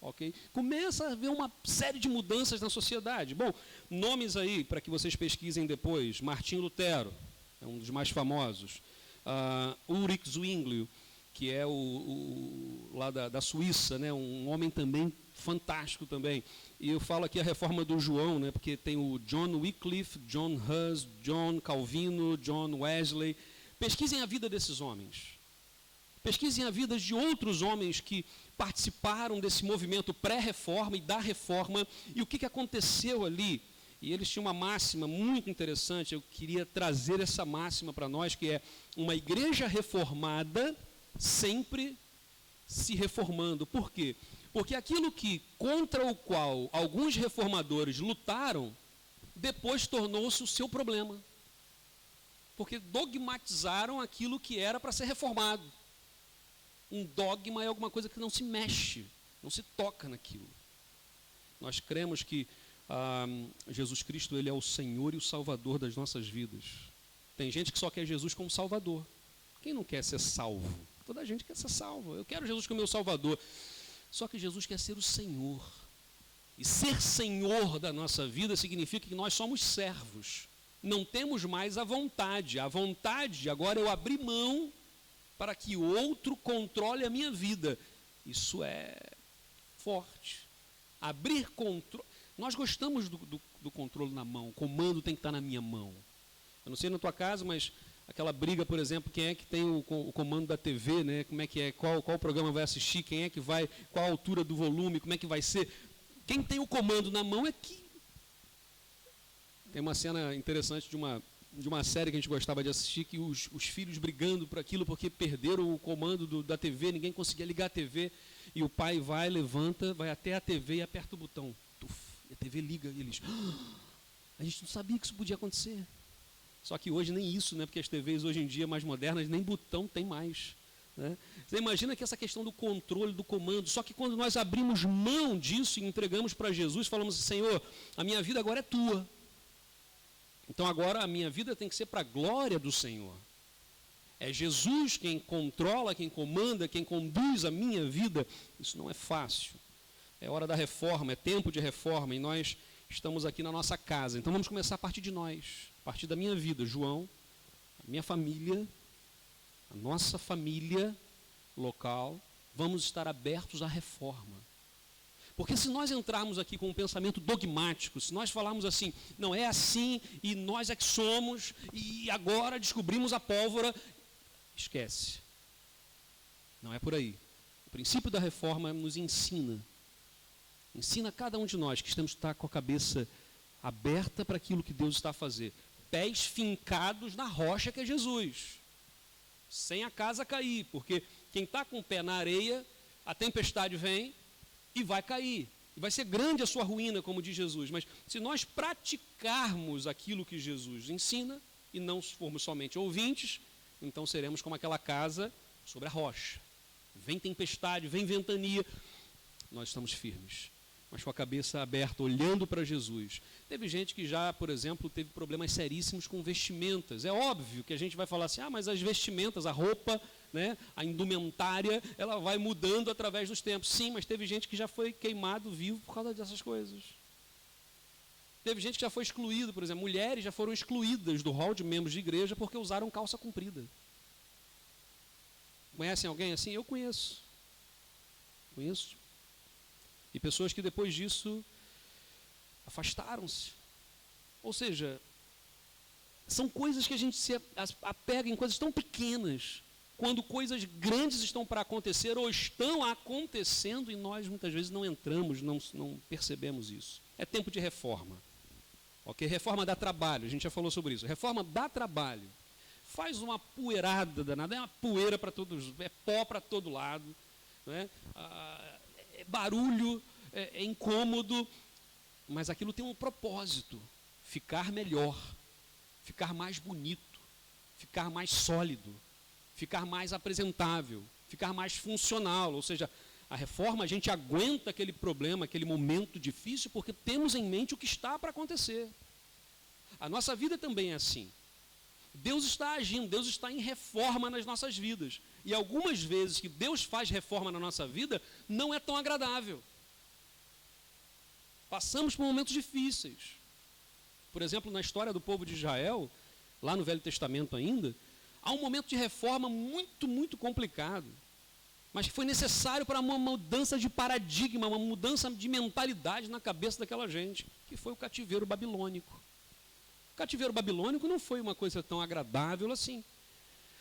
Okay? Começa a haver uma série de mudanças na sociedade. Bom, nomes aí para que vocês pesquisem depois. Martim Lutero, é um dos mais famosos. Ulrich Zwinglio, que é lá da Suíça, né? Um homem também fantástico também. E eu falo aqui a reforma do João, né? Porque tem o John Wycliffe, John Hus, John Calvino, John Wesley. Pesquisem a vida desses homens. Pesquisem a vida de outros homens que participaram desse movimento pré-reforma e da reforma, e o que aconteceu ali. E eles tinham uma máxima muito interessante, eu queria trazer essa máxima para nós, que é uma igreja reformada sempre se reformando. Por quê? Porque aquilo contra o qual alguns reformadores lutaram, depois tornou-se o seu problema. Porque dogmatizaram aquilo que era para ser reformado. Um dogma é alguma coisa que não se mexe, não se toca naquilo. Nós cremos que Jesus Cristo, ele é o Senhor e o Salvador das nossas vidas. Tem gente que só quer Jesus como Salvador. Quem não quer ser salvo? Toda a gente quer ser salvo. Eu quero Jesus como meu Salvador. Só que Jesus quer ser o Senhor. E ser Senhor da nossa vida significa que nós somos servos. Não temos mais a vontade. A vontade, agora eu abri mão para que o outro controle a minha vida. Isso é forte. Abrir controle. Nós gostamos do controle na mão. O comando tem que estar na minha mão. Eu não sei na tua casa, mas aquela briga, por exemplo, quem é que tem o comando da TV, né? Como é que é? Qual programa vai assistir? Quem é que vai? Qual a altura do volume? Como é que vai ser? Quem tem o comando na mão é que... Tem uma cena interessante de uma série que a gente gostava de assistir, que os filhos brigando por aquilo porque perderam o comando da TV, ninguém conseguia ligar a TV, e o pai vai, levanta, vai até a TV e aperta o botão. Tuf, e a TV liga, e eles... a gente não sabia que isso podia acontecer. Só que hoje nem isso, né? Porque as TVs hoje em dia mais modernas, nem botão tem mais. Né? Você imagina que essa questão do controle, do comando, só que quando nós abrimos mão disso e entregamos para Jesus, falamos, Senhor, a minha vida agora é tua. Então agora a minha vida tem que ser para a glória do Senhor. É Jesus quem controla, quem comanda, quem conduz a minha vida. Isso não é fácil. É hora da reforma, é tempo de reforma, e nós estamos aqui na nossa casa. Então vamos começar a partir de nós, a partir da minha vida. João, a minha família, a nossa família local, vamos estar abertos à reforma. Porque se nós entrarmos aqui com um pensamento dogmático, se nós falarmos assim, não é assim, e nós é que somos, e agora descobrimos a pólvora, esquece. Não é por aí. O princípio da reforma nos ensina a cada um de nós que temos que estar com a cabeça aberta para aquilo que Deus está a fazer. Pés fincados na rocha que é Jesus. Sem a casa cair, porque quem está com o pé na areia, a tempestade vem e vai cair. E vai ser grande a sua ruína, como diz Jesus. Mas se nós praticarmos aquilo que Jesus ensina, e não formos somente ouvintes, então seremos como aquela casa sobre a rocha. Vem tempestade, vem ventania, nós estamos firmes, mas com a cabeça aberta, olhando para Jesus. Teve gente que já, por exemplo, teve problemas seríssimos com vestimentas. É óbvio que a gente vai falar assim, mas as vestimentas, a roupa, né, a indumentária, ela vai mudando através dos tempos. Sim, mas teve gente que já foi queimado vivo por causa dessas coisas. Teve gente que já foi excluído, por exemplo, mulheres já foram excluídas do hall de membros de igreja porque usaram calça comprida. Conhecem alguém assim? Eu conheço. Conheço. E pessoas que depois disso afastaram-se. Ou seja, são coisas que a gente se apega em coisas tão pequenas, quando coisas grandes estão para acontecer ou estão acontecendo e nós muitas vezes não entramos, não percebemos isso. É tempo de reforma. Ok? Reforma dá trabalho, a gente já falou sobre isso. Reforma dá trabalho. Faz uma poeirada danada, é uma poeira para todos, é pó para todo lado, né? É barulho, é incômodo, mas aquilo tem um propósito: ficar melhor, ficar mais bonito, ficar mais sólido, ficar mais apresentável, ficar mais funcional. Ou seja, a reforma, a gente aguenta aquele problema, aquele momento difícil, porque temos em mente o que está para acontecer. A nossa vida também é assim. Deus está agindo, Deus está em reforma nas nossas vidas. E algumas vezes que Deus faz reforma na nossa vida, não é tão agradável. Passamos por momentos difíceis. Por exemplo, na história do povo de Israel, lá no Velho Testamento ainda, há um momento de reforma muito, muito complicado, mas que foi necessário para uma mudança de paradigma, uma mudança de mentalidade na cabeça daquela gente, que foi o cativeiro babilônico. O cativeiro babilônico não foi uma coisa tão agradável assim.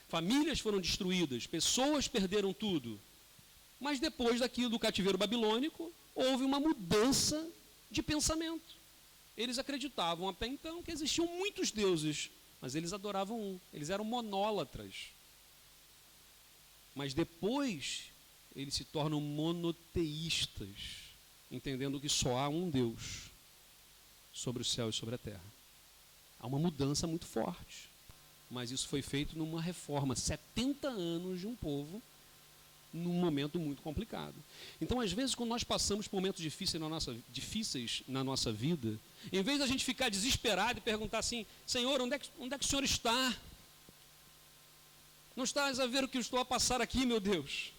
Famílias foram destruídas, pessoas perderam tudo. Mas depois daquilo do cativeiro babilônico, houve uma mudança de pensamento. Eles acreditavam até então que existiam muitos deuses, mas eles adoravam um, eles eram monólatras. Mas depois, eles se tornam monoteístas, entendendo que só há um Deus sobre o céu e sobre a terra. Há uma mudança muito forte, mas isso foi feito numa reforma, 70 anos de um povo, num momento muito complicado. Então, às vezes, quando nós passamos por momentos difíceis na nossa vida, em vez da gente ficar desesperado e perguntar assim, Senhor, onde é que o Senhor está? Não estás a ver o que eu estou a passar aqui, meu Deus?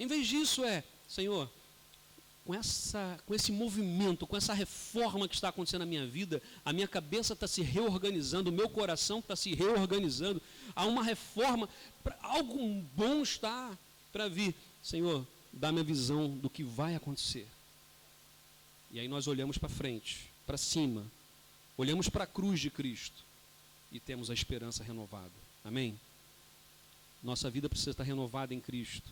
Em vez disso Senhor, com esse movimento, com essa reforma que está acontecendo na minha vida, a minha cabeça está se reorganizando, o meu coração está se reorganizando, há uma reforma, algo bom está para vir. Senhor, dá-me a visão do que vai acontecer. E aí nós olhamos para frente, para cima, olhamos para a cruz de Cristo e temos a esperança renovada. Amém? Nossa vida precisa estar renovada em Cristo.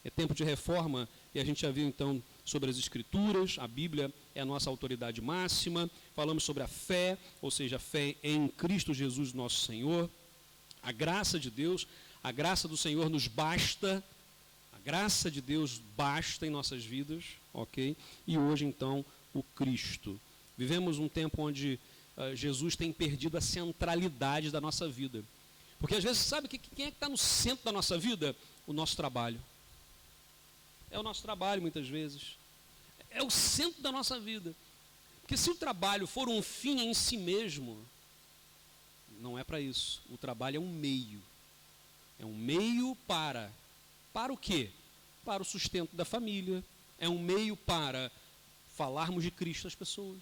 É tempo de reforma, e a gente já viu então sobre as Escrituras, a Bíblia é a nossa autoridade máxima, falamos sobre a fé, ou seja, a fé em Cristo Jesus nosso Senhor, a graça de Deus, a graça do Senhor nos basta, a graça de Deus basta em nossas vidas, ok? E hoje então o Cristo. Vivemos um tempo onde Jesus tem perdido a centralidade da nossa vida, porque às vezes sabe quem é que está no centro da nossa vida? O nosso trabalho. É o nosso trabalho, muitas vezes. É o centro da nossa vida. Porque se o trabalho for um fim em si mesmo, não é para isso. O trabalho é um meio. É um meio para o quê? Para o sustento da família. É um meio para falarmos de Cristo às pessoas.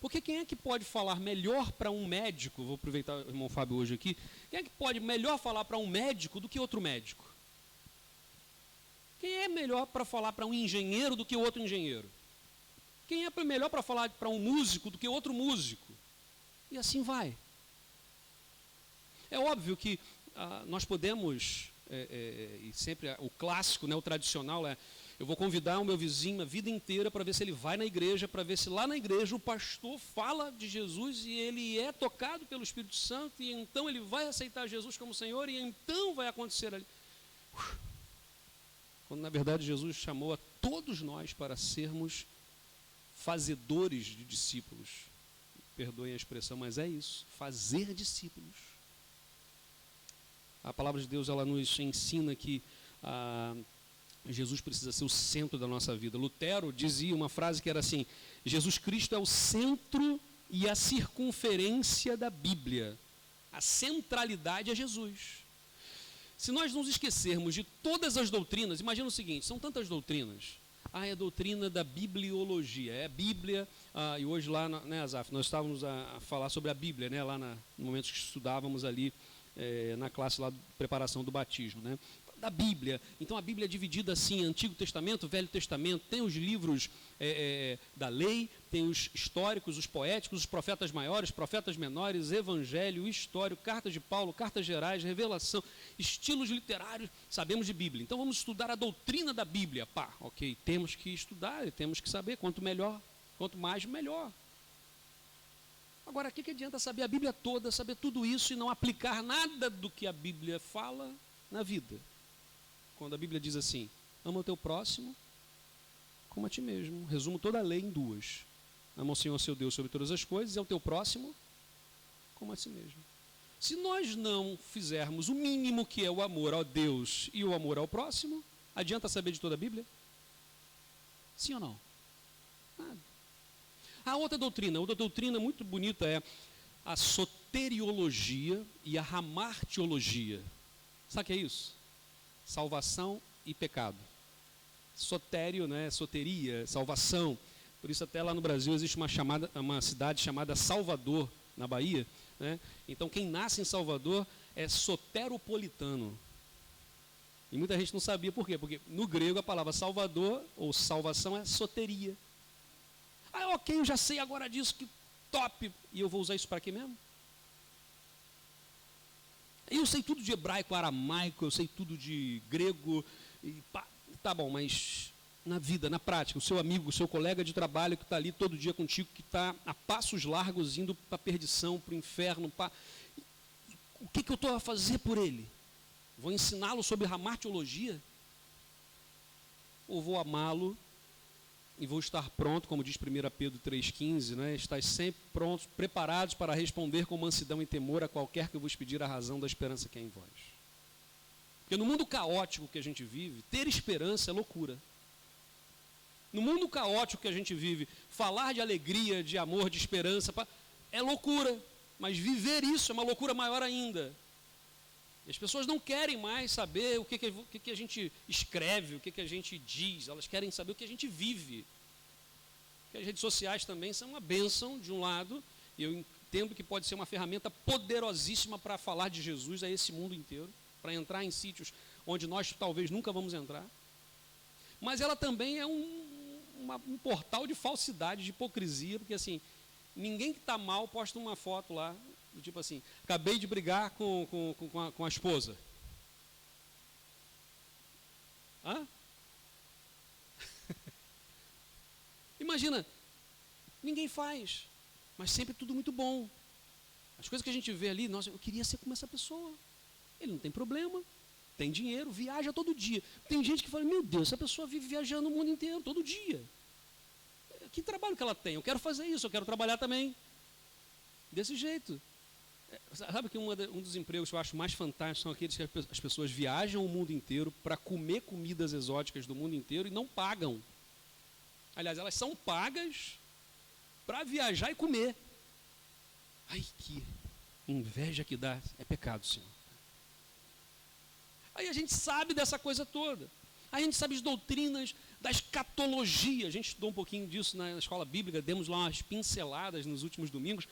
Porque quem é que pode falar melhor para um médico? Vou aproveitar o irmão Fábio hoje aqui. Quem é que pode melhor falar para um médico do que outro médico? Quem é melhor para falar para um engenheiro do que outro engenheiro? Quem é melhor para falar para um músico do que outro músico? E assim vai. É óbvio que nós podemos, e sempre o clássico, né, o tradicional eu vou convidar o meu vizinho a vida inteira para ver se ele vai na igreja, para ver se lá na igreja o pastor fala de Jesus e ele é tocado pelo Espírito Santo e então ele vai aceitar Jesus como Senhor e então vai acontecer ali. Quando na verdade Jesus chamou todos nós para sermos fazedores de discípulos. Perdoem a expressão, mas é isso, fazer discípulos. A palavra de Deus, ela nos ensina que Jesus precisa ser o centro da nossa vida. Lutero dizia uma frase que era assim: Jesus Cristo é o centro e a circunferência da Bíblia. A centralidade é Jesus. Se nós nos esquecermos de todas as doutrinas, imagina o seguinte, são tantas doutrinas. É a doutrina da bibliologia, é a Bíblia, e hoje lá, né, Azaf, nós estávamos a falar sobre a Bíblia, né, lá no momento que estudávamos ali, na classe lá de preparação do batismo, né, da Bíblia. Então a Bíblia é dividida assim, Antigo Testamento, Velho Testamento, tem os livros da lei, tem os históricos, os poéticos, os profetas maiores, profetas menores, evangelho, histórico, cartas de Paulo, cartas gerais, revelação, estilos literários, sabemos de Bíblia. Então vamos estudar a doutrina da Bíblia. Ok, temos que estudar e temos que saber, quanto melhor, quanto mais, melhor. Agora, o que adianta saber a Bíblia toda, saber tudo isso e não aplicar nada do que a Bíblia fala na vida? Quando a Bíblia diz assim, ama o teu próximo como a ti mesmo. Resumo toda a lei em duas. Ama o Senhor seu Deus sobre todas as coisas e ao teu próximo como a si mesmo. Se nós não fizermos o mínimo que é o amor ao Deus e o amor ao próximo, adianta saber de toda a Bíblia? Sim ou não? Nada. A outra doutrina muito bonita é a soteriologia e a ramartiologia. Sabe o que é isso? Salvação e pecado. Sotério, né? Soteria, salvação. Por isso até lá no Brasil existe uma cidade chamada Salvador, na Bahia, né? Então quem nasce em Salvador é soteropolitano. E muita gente não sabia por quê, porque no grego a palavra Salvador ou salvação é soteria. Ok, eu já sei agora disso, que top. E eu vou usar isso para quê mesmo? Eu sei tudo de hebraico, aramaico, eu sei tudo de grego. Tá bom, mas na vida, na prática, o seu amigo, o seu colega de trabalho que está ali todo dia contigo, que está a passos largos indo para a perdição, para o inferno, o que eu estou a fazer por ele? Vou ensiná-lo sobre ramartiologia? Ou vou amá-lo e vou estar pronto, como diz 1 Pedro 3,15, né? Estais sempre prontos, preparados para responder com mansidão e temor a qualquer que vos pedir a razão da esperança que é em vós. Porque no mundo caótico que a gente vive, ter esperança é loucura. No mundo caótico que a gente vive, falar de alegria, de amor, de esperança, é loucura. Mas viver isso é uma loucura maior ainda. E as pessoas não querem mais saber o que a gente escreve, o que a gente diz, elas querem saber o que a gente vive. Porque as redes sociais também são uma bênção, de um lado, e eu entendo que pode ser uma ferramenta poderosíssima para falar de Jesus a esse mundo inteiro, para entrar em sítios onde nós talvez nunca vamos entrar. Mas ela também é um portal de falsidade, de hipocrisia, porque assim, ninguém que está mal posta uma foto lá, do tipo assim, acabei de brigar com a esposa. Hã? Imagina, ninguém faz, mas sempre tudo muito bom. As coisas que a gente vê ali, nossa, eu queria ser como essa pessoa. Ele não tem problema, tem dinheiro, viaja todo dia. Tem gente que fala, meu Deus, essa pessoa vive viajando o mundo inteiro, todo dia. Que trabalho que ela tem? Eu quero fazer isso, eu quero trabalhar também. Desse jeito. Sabe que um dos empregos que eu acho mais fantásticos são aqueles que as pessoas viajam o mundo inteiro para comer comidas exóticas do mundo inteiro e não pagam. Aliás, elas são pagas para viajar e comer. Ai, que inveja que dá. É pecado, Senhor. Aí a gente sabe dessa coisa toda. Aí a gente sabe as doutrinas da escatologia. A gente estudou um pouquinho disso na escola bíblica, demos lá umas pinceladas nos últimos domingos.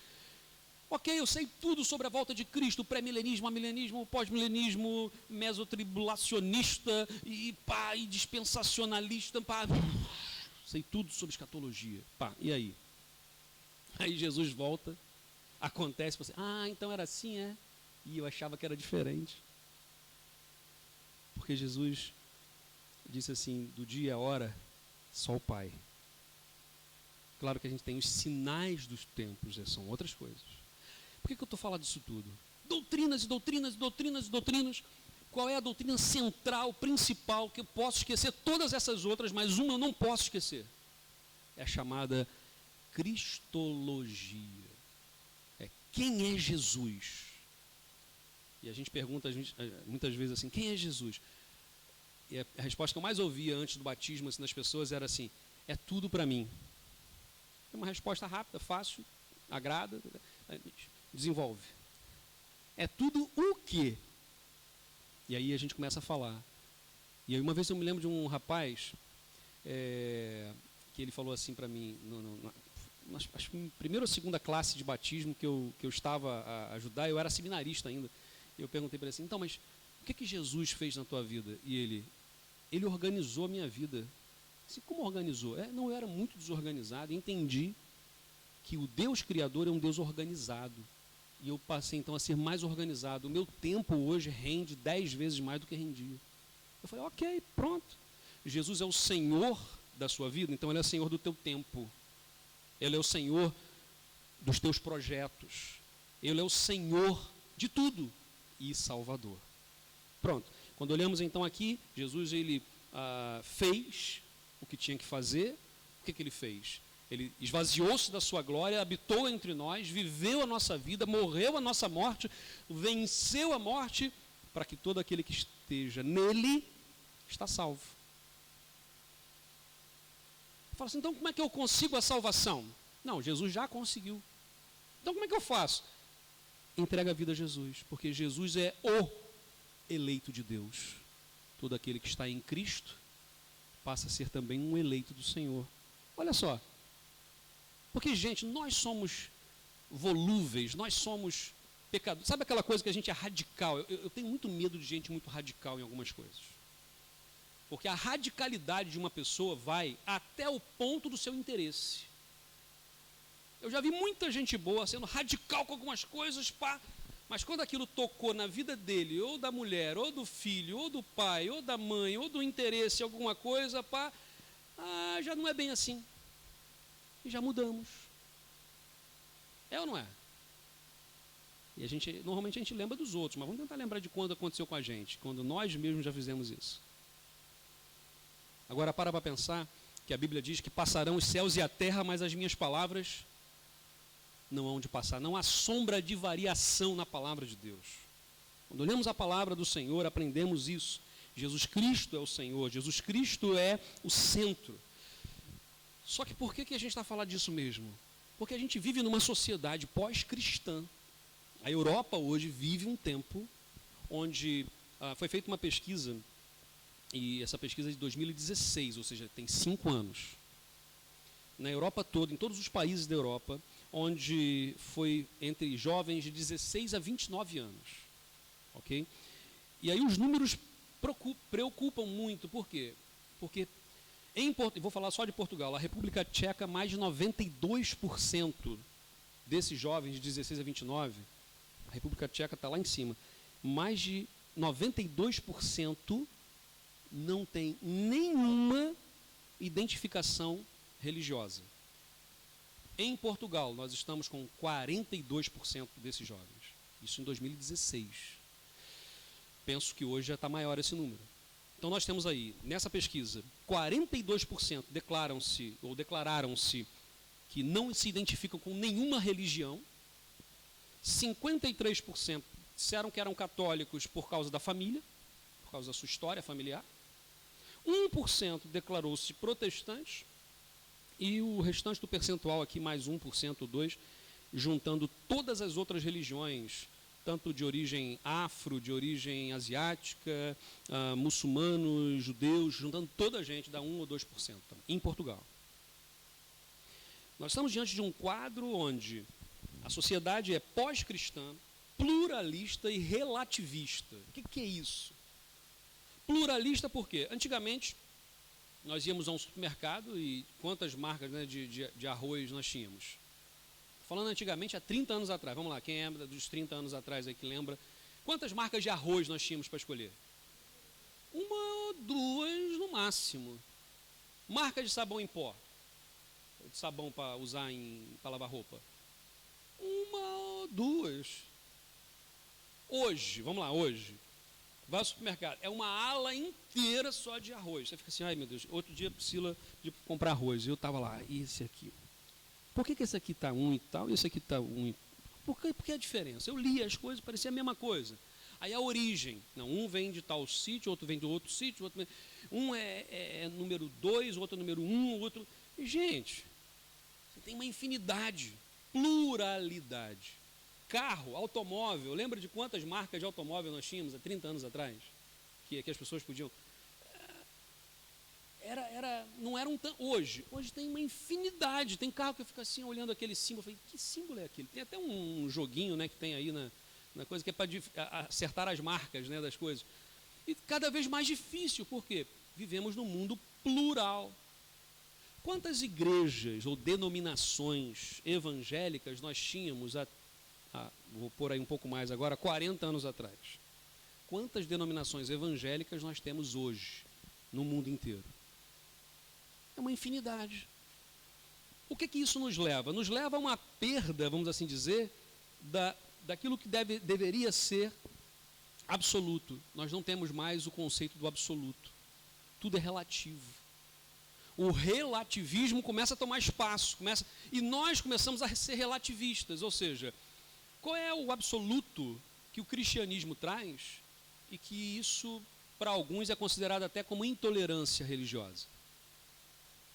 Ok, eu sei tudo sobre a volta de Cristo, o pré-milenismo, amilenismo, o pós-milenismo, mesotribulacionista e dispensacionalista. Sei tudo sobre escatologia. E aí? Aí Jesus volta, acontece, você, então era assim, é? E eu achava que era diferente. Porque Jesus disse assim, do dia e a hora, só o Pai. Claro que a gente tem os sinais dos tempos, são outras coisas. Por que eu estou falando disso tudo? Doutrinas e doutrinas e doutrinas e doutrinas. qual é a doutrina central, principal, que eu posso esquecer todas essas outras, mas uma eu não posso esquecer. É a chamada cristologia. É quem é Jesus? E a gente pergunta muitas vezes assim, quem é Jesus? E a resposta que eu mais ouvia antes do batismo assim, das pessoas era assim, é tudo para mim. É uma resposta rápida, fácil, agrada, desenvolve. É tudo o quê? E aí a gente começa a falar. E aí uma vez eu me lembro de um rapaz que ele falou assim para mim, acho que na primeira ou segunda classe de batismo que eu estava a ajudar, eu era seminarista ainda. E eu perguntei para ele assim, então, mas o que Jesus fez na tua vida? E ele organizou a minha vida. Assim, como organizou? Não, eu era muito desorganizado, entendi que o Deus Criador é um Deus organizado. E eu passei então a ser mais organizado. O meu tempo hoje rende 10 vezes mais do que rendia. Eu falei, ok, pronto. Jesus é o Senhor da sua vida, então Ele é o Senhor do teu tempo. Ele é o Senhor dos teus projetos. Ele é o Senhor de tudo e Salvador. Pronto. Quando olhamos então aqui, Jesus ele fez o que tinha que fazer. O que ele fez? Ele esvaziou-se da sua glória, habitou entre nós, viveu a nossa vida, morreu a nossa morte, venceu a morte, para que todo aquele que esteja nele está salvo. Fala assim, então como é que eu consigo a salvação? Não, Jesus já conseguiu. Então como é que eu faço? Entrega a vida a Jesus, porque Jesus é o eleito de Deus. Todo aquele que está em Cristo passa a ser também um eleito do Senhor. Olha só, porque, gente, nós somos volúveis, nós somos pecadores. Sabe aquela coisa que a gente é radical? Eu tenho muito medo de gente muito radical em algumas coisas. Porque a radicalidade de uma pessoa vai até o ponto do seu interesse. Eu já vi muita gente boa sendo radical com algumas coisas, mas quando aquilo tocou na vida dele, ou da mulher, ou do filho, ou do pai, ou da mãe, ou do interesse, alguma coisa, já não é bem assim. E já mudamos. É ou não é? E normalmente a gente lembra dos outros, mas vamos tentar lembrar de quando aconteceu com a gente, quando nós mesmos já fizemos isso. Agora para pensar que a Bíblia diz que passarão os céus e a terra, mas as minhas palavras não hão de passar. Não há sombra de variação na palavra de Deus. Quando olhamos a palavra do Senhor, aprendemos isso. Jesus Cristo é o Senhor, Jesus Cristo é o centro. Só que por que a gente está falando disso mesmo? Porque a gente vive numa sociedade pós-cristã. A Europa hoje vive um tempo onde foi feita uma pesquisa, e essa pesquisa é de 2016, ou seja, tem 5 anos. Na Europa toda, em todos os países da Europa, onde foi entre jovens de 16 a 29 anos. Ok? E aí os números preocupam muito, por quê? Porque vou falar só de Portugal, a República Tcheca, mais de 92% desses jovens de 16 a 29, a República Tcheca está lá em cima, mais de 92% não tem nenhuma identificação religiosa. Em Portugal, nós estamos com 42% desses jovens, isso em 2016. Penso que hoje já está maior esse número. Então nós temos aí, nessa pesquisa, 42% declararam-se que não se identificam com nenhuma religião, 53% disseram que eram católicos por causa da família, por causa da sua história familiar, 1% declarou-se protestante, e o restante do percentual aqui, mais 1% ou 2%, juntando todas as outras religiões, tanto de origem afro, de origem asiática, muçulmanos, judeus, juntando toda a gente, dá 1 ou 2% em Portugal. Nós estamos diante de um quadro onde a sociedade é pós-cristã, pluralista e relativista. O que é isso? Pluralista por quê? Antigamente, nós íamos a um supermercado e quantas marcas, né, de arroz nós tínhamos? Falando antigamente, há 30 anos atrás, vamos lá, quem é dos 30 anos atrás aí que lembra, quantas marcas de arroz nós tínhamos para escolher? 1 ou 2 no máximo. Marca de sabão em pó, de sabão para usar para lavar roupa, 1 ou 2. Hoje, vamos lá, hoje, vai ao supermercado, é uma ala inteira só de arroz. Você fica assim, ai meu Deus, outro dia Priscila de comprar arroz, e eu estava lá, e esse aqui? Por que esse aqui está um e tal, e esse aqui está um e Por que a diferença? Eu li as coisas, parecia a mesma coisa. Aí a origem, não, um vem de tal sítio, outro vem de outro sítio, outro vem, um é número 2, outro é número 1, outro... E, gente, você tem uma infinidade, pluralidade. Carro, automóvel, lembra de quantas marcas de automóvel nós tínhamos há 30 anos atrás? Que as pessoas podiam... não era um tanto. Hoje tem uma infinidade. Tem carro que eu fico assim olhando aquele símbolo. Eu falei, que símbolo é aquele? Tem até um joguinho, né, que tem aí na coisa que é para acertar as marcas, né, das coisas. E cada vez mais difícil, porque vivemos num mundo plural. Quantas igrejas ou denominações evangélicas nós tínhamos vou pôr aí um pouco mais agora, 40 anos atrás? Quantas denominações evangélicas nós temos hoje no mundo inteiro? É uma infinidade. O que isso nos leva? Nos leva a uma perda, vamos assim dizer, daquilo que deveria ser absoluto. Nós não temos mais o conceito do absoluto. Tudo é relativo. O relativismo começa a tomar espaço, e nós começamos a ser relativistas, ou seja, qual é o absoluto que o cristianismo traz e que isso, para alguns, é considerado até como intolerância religiosa?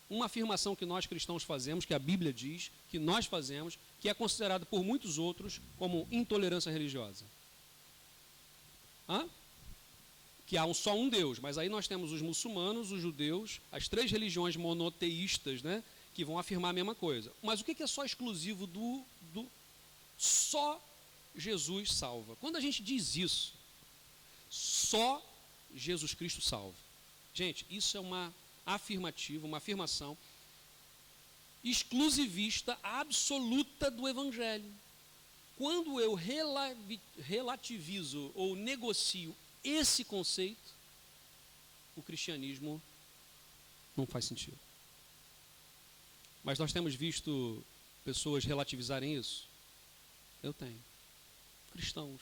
Uma afirmação que nós cristãos fazemos, que a Bíblia diz, que nós fazemos, que é considerado por muitos outros como intolerância religiosa. Que há só um Deus, mas aí nós temos os muçulmanos, os judeus, as 3 religiões monoteístas, né, que vão afirmar a mesma coisa. Mas o que é só exclusivo do só Jesus salva? Quando a gente diz isso, só Jesus Cristo salva. Gente, isso é uma afirmativa, uma afirmação exclusivista absoluta do Evangelho. Quando eu relativizo ou negocio esse conceito, o cristianismo não faz sentido. Mas nós temos visto pessoas relativizarem isso? Eu tenho. Cristãos.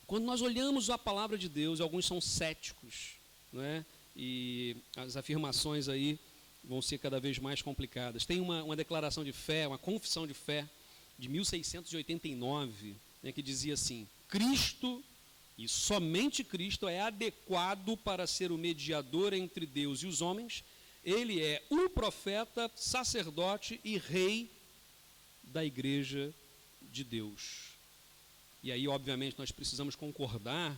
Quando nós olhamos a palavra de Deus, alguns são céticos, não é? E as afirmações aí vão ser cada vez mais complicadas. Tem uma declaração de fé, uma confissão de fé, de 1689, né, que dizia assim: Cristo, e somente Cristo, é adequado para ser o mediador entre Deus e os homens. Ele é o profeta, sacerdote e rei da igreja de Deus. E aí, obviamente, nós precisamos concordar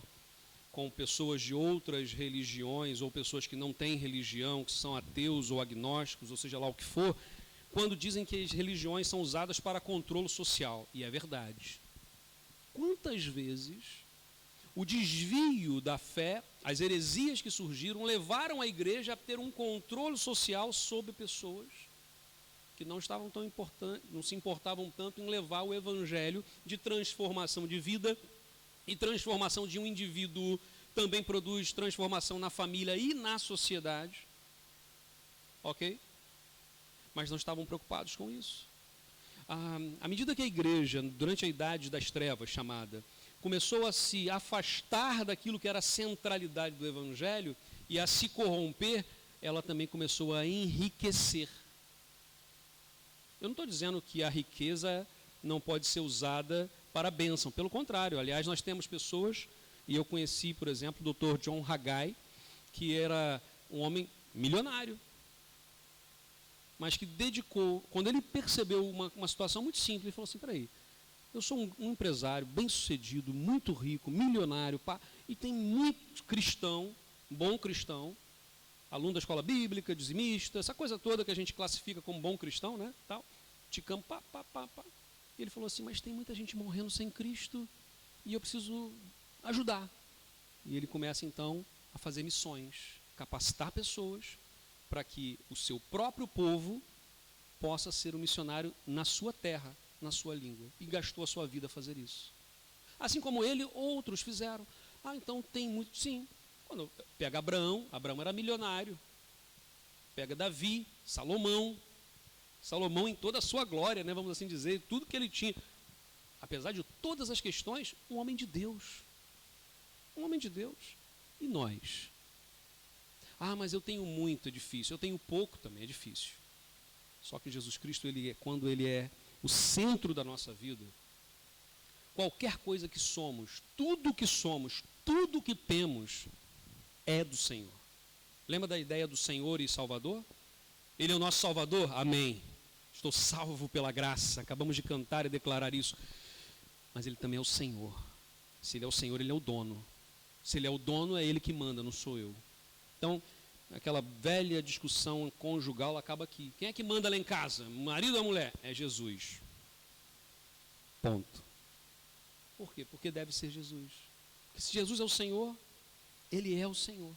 com pessoas de outras religiões ou pessoas que não têm religião, que são ateus ou agnósticos, ou seja lá o que for, quando dizem que as religiões são usadas para controle social. E é verdade. Quantas vezes o desvio da fé, as heresias que surgiram, levaram a igreja a ter um controle social sobre pessoas que não estavam tão importantes, não se importavam tanto em levar o evangelho de transformação de vida, e transformação de um indivíduo também produz transformação na família e na sociedade. Ok? Mas não estavam preocupados com isso. À medida que a igreja, durante a idade das trevas, chamada, começou a se afastar daquilo que era a centralidade do evangelho e a se corromper, ela também começou a enriquecer. Eu não estou dizendo que a riqueza não pode ser usada para a bênção, pelo contrário. Aliás, nós temos pessoas, e eu conheci, por exemplo, o Dr. John Haggai, que era um homem milionário, mas que dedicou, quando ele percebeu uma situação muito simples, ele falou assim: peraí, eu sou um empresário bem-sucedido, muito rico, milionário, e tem muito cristão, bom cristão, aluno da escola bíblica, dizimista, essa coisa toda que a gente classifica como bom cristão, né? Tal, ticam, pá. E ele falou assim: mas tem muita gente morrendo sem Cristo e eu preciso ajudar. E ele começa então a fazer missões, capacitar pessoas para que o seu próprio povo possa ser um missionário na sua terra, na sua língua. E gastou a sua vida a fazer isso. Assim como ele, outros fizeram. Então tem muito... Sim. Quando pega Abraão era milionário. Pega Davi, Salomão em toda a sua glória, né, vamos assim dizer, tudo que ele tinha. Apesar de todas as questões, um homem de Deus. Um homem de Deus. E nós? Ah, mas eu tenho muito, é difícil. Eu tenho pouco também, é difícil. Só que Jesus Cristo, quando Ele é o centro da nossa vida, qualquer coisa que somos, tudo que temos, é do Senhor. Lembra da ideia do Senhor e Salvador? Ele é o nosso Salvador? Amém. Estou salvo pela graça. Acabamos de cantar e declarar isso. Mas Ele também é o Senhor. Se Ele é o Senhor, Ele é o dono. Se Ele é o dono, é Ele que manda, não sou eu. Então, aquela velha discussão conjugal acaba aqui. Quem é que manda lá em casa? O marido ou a mulher? É Jesus. Ponto. Por quê? Porque deve ser Jesus. Porque se Jesus é o Senhor, Ele é o Senhor.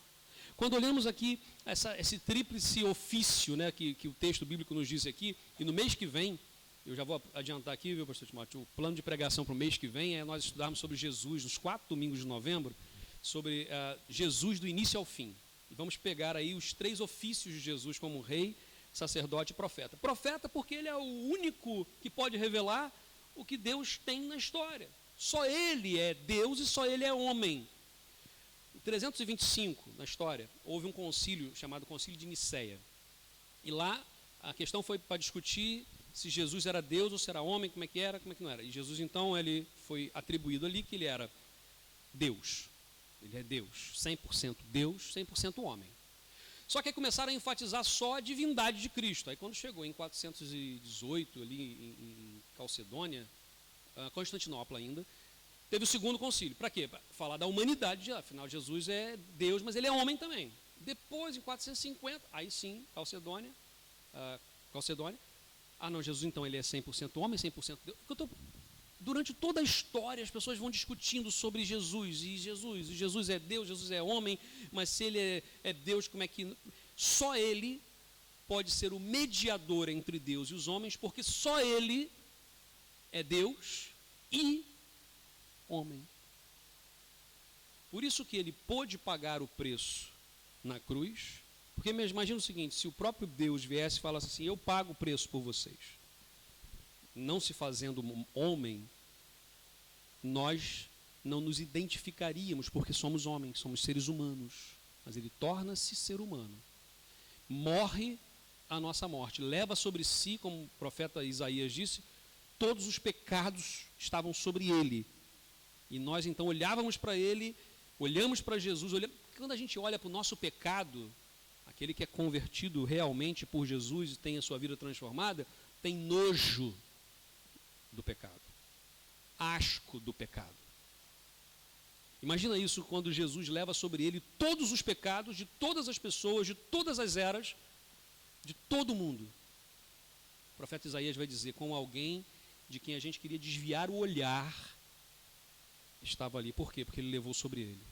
Quando olhamos aqui esse tríplice ofício, né, que o texto bíblico nos diz aqui, e no mês que vem, eu já vou adiantar aqui, viu, pastor Timóteo, o plano de pregação para o mês que vem é nós estudarmos sobre Jesus, nos 4 domingos de novembro, sobre Jesus do início ao fim. E vamos pegar aí os 3 ofícios de Jesus como rei, sacerdote e profeta. Profeta porque ele é o único que pode revelar o que Deus tem na história. Só ele é Deus e só ele é homem. Em 325, na história, houve um concílio chamado Concílio de Nicéia. E lá a questão foi para discutir se Jesus era Deus ou se era homem, como é que não era. E Jesus, então, ele foi atribuído ali que ele era Deus. Ele é Deus, 100% Deus, 100% homem. Só que aí começaram a enfatizar só a divindade de Cristo. Aí quando chegou em 418, ali em Calcedônia, Constantinopla ainda, teve o segundo concílio. Para quê? Para falar da humanidade. Afinal, Jesus é Deus, mas ele é homem também. Depois, em 450, aí sim, Calcedônia. Não, Jesus então ele é 100% homem, 100% Deus. Durante toda a história, as pessoas vão discutindo sobre Jesus. E Jesus é Deus, Jesus é homem, mas se ele é Deus, como é que... Só ele pode ser o mediador entre Deus e os homens, porque só ele é Deus e homem. Por isso que ele pôde pagar o preço na cruz, porque imagina o seguinte, se o próprio Deus viesse e falasse assim, eu pago o preço por vocês, não se fazendo homem, nós não nos identificaríamos, porque somos homens, somos seres humanos, mas ele torna-se ser humano, morre a nossa morte, leva sobre si, como o profeta Isaías disse, todos os pecados estavam sobre ele, e nós então olhávamos para ele, olhamos para Jesus, quando a gente olha para o nosso pecado, aquele que é convertido realmente por Jesus e tem a sua vida transformada, tem nojo do pecado, asco do pecado. Imagina isso quando Jesus leva sobre ele todos os pecados de todas as pessoas, de todas as eras, de todo mundo. O profeta Isaías vai dizer, como alguém de quem a gente queria desviar o olhar, estava ali. Por quê? Porque ele levou sobre ele.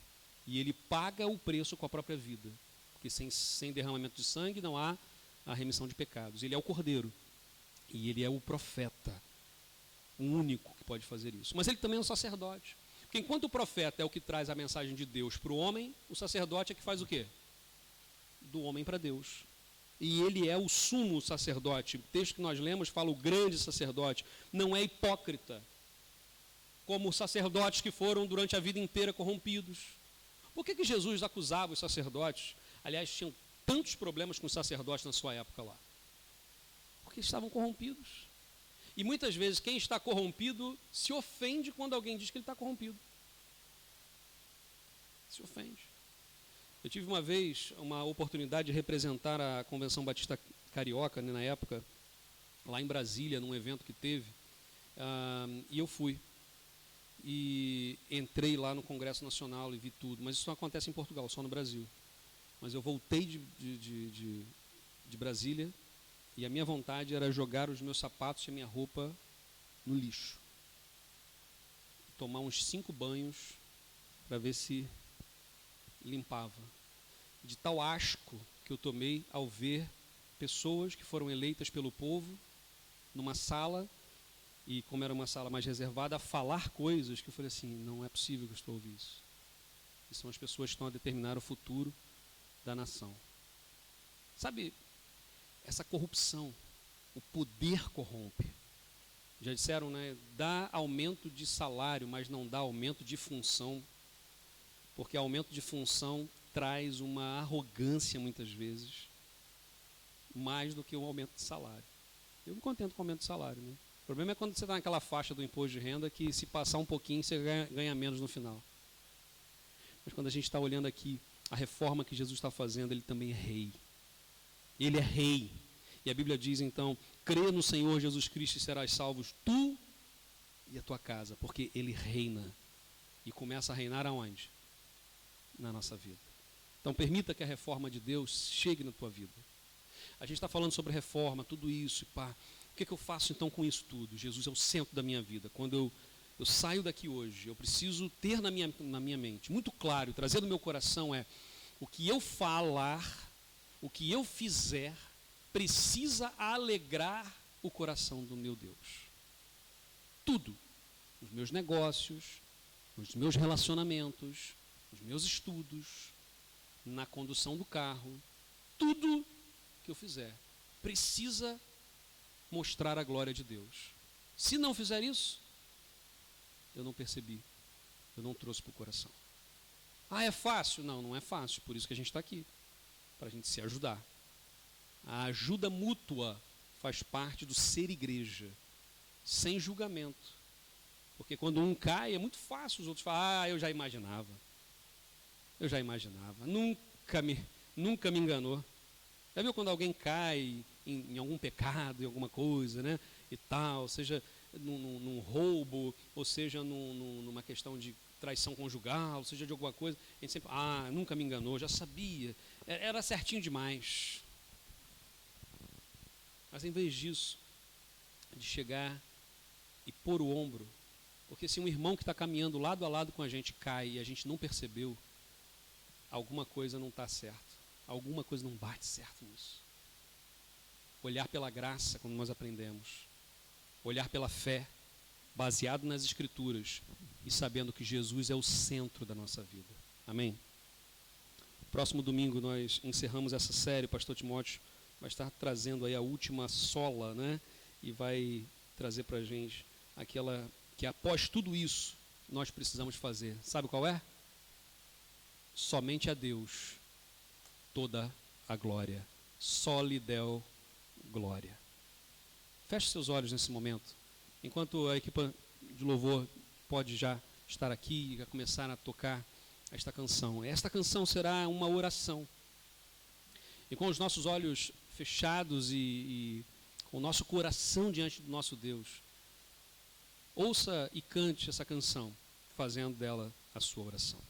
E ele paga o preço com a própria vida. Porque sem derramamento de sangue não há a remissão de pecados. Ele é o Cordeiro. E ele é o profeta. O único que pode fazer isso. Mas ele também é um sacerdote. Porque enquanto o profeta é o que traz a mensagem de Deus para o homem, o sacerdote é que faz o quê? Do homem para Deus. E ele é o sumo sacerdote. O texto que nós lemos fala o grande sacerdote. Não é hipócrita, como os sacerdotes que foram durante a vida inteira corrompidos. Por que Jesus acusava os sacerdotes? Aliás, tinham tantos problemas com os sacerdotes na sua época lá. Porque estavam corrompidos. E muitas vezes quem está corrompido se ofende quando alguém diz que ele está corrompido. Se ofende. Eu tive uma vez uma oportunidade de representar a Convenção Batista Carioca, né, na época, lá em Brasília, num evento que teve, e eu fui. E entrei lá no Congresso Nacional e vi tudo, mas isso não acontece em Portugal, só no Brasil. Mas eu voltei de Brasília e a minha vontade era jogar os meus sapatos e a minha roupa no lixo. Tomar uns 5 banhos para ver se limpava. De tal asco que eu tomei ao ver pessoas que foram eleitas pelo povo numa sala, e como era uma sala mais reservada, a falar coisas que eu falei assim, não é possível que eu estou ouvindo isso. E são as pessoas que estão a determinar o futuro da nação. Sabe, essa corrupção, o poder corrompe. Já disseram, né? Dá aumento de salário, mas não dá aumento de função. Porque aumento de função traz uma arrogância, muitas vezes, mais do que um aumento de salário. Eu me contento com o aumento de salário, né? O problema é quando você está naquela faixa do imposto de renda que, se passar um pouquinho, você ganha menos no final. Mas quando a gente está olhando aqui a reforma que Jesus está fazendo, ele também é rei. Ele é rei. E a Bíblia diz, então, crê no Senhor Jesus Cristo e serás salvos tu e a tua casa, porque ele reina. E começa a reinar aonde? Na nossa vida. Então, permita que a reforma de Deus chegue na tua vida. A gente está falando sobre reforma, tudo isso, pá. O que eu faço então com isso tudo? Jesus é o centro da minha vida. Quando eu saio daqui hoje, eu preciso ter na minha mente, muito claro, trazer no meu coração o que eu falar, o que eu fizer, precisa alegrar o coração do meu Deus. Tudo. Os meus negócios, os meus relacionamentos, os meus estudos, na condução do carro, tudo que eu fizer precisa mostrar a glória de Deus. Se não fizer isso, eu não percebi, eu não trouxe para o coração. Ah, é fácil? Não, não é fácil, por isso que a gente está aqui, para a gente se ajudar. A ajuda mútua faz parte do ser igreja, sem julgamento. Porque quando um cai, é muito fácil os outros falarem, eu já imaginava. Eu já imaginava, nunca me enganou. Já viu quando alguém cai em algum pecado, em alguma coisa, né? E tal, seja num roubo, ou seja numa questão de traição conjugal, seja de alguma coisa, a gente sempre, nunca me enganou, já sabia, era certinho demais. Mas em vez disso, de chegar e pôr o ombro, porque se um irmão que está caminhando lado a lado com a gente cai e a gente não percebeu, alguma coisa não está certo. Alguma coisa não bate certo nisso. Olhar pela graça, como nós aprendemos. Olhar pela fé, baseado nas Escrituras e sabendo que Jesus é o centro da nossa vida. Amém? Próximo domingo nós encerramos essa série. O pastor Timóteo vai estar trazendo aí a última sola, né? E vai trazer para a gente aquela que após tudo isso nós precisamos fazer. Sabe qual é? Somente a Deus toda a glória. Só lhe deu glória. Feche seus olhos nesse momento. Enquanto a equipe de louvor pode já estar aqui e começar a tocar esta canção. Esta canção será uma oração. E com os nossos olhos fechados e com o nosso coração diante do nosso Deus, ouça e cante essa canção, fazendo dela a sua oração.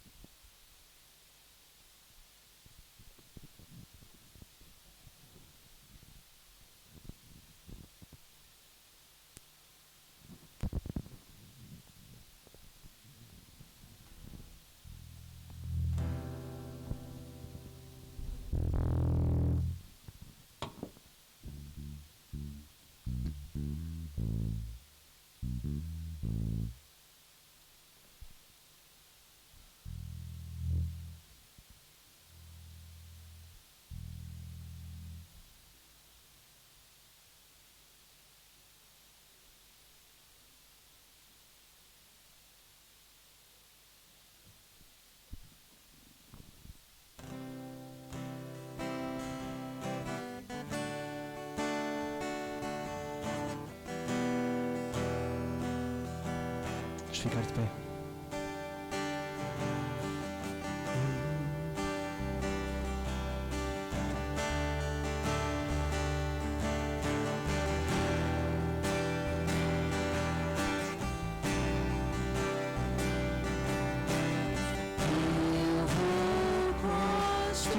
Ficar de pé. Eu vou construir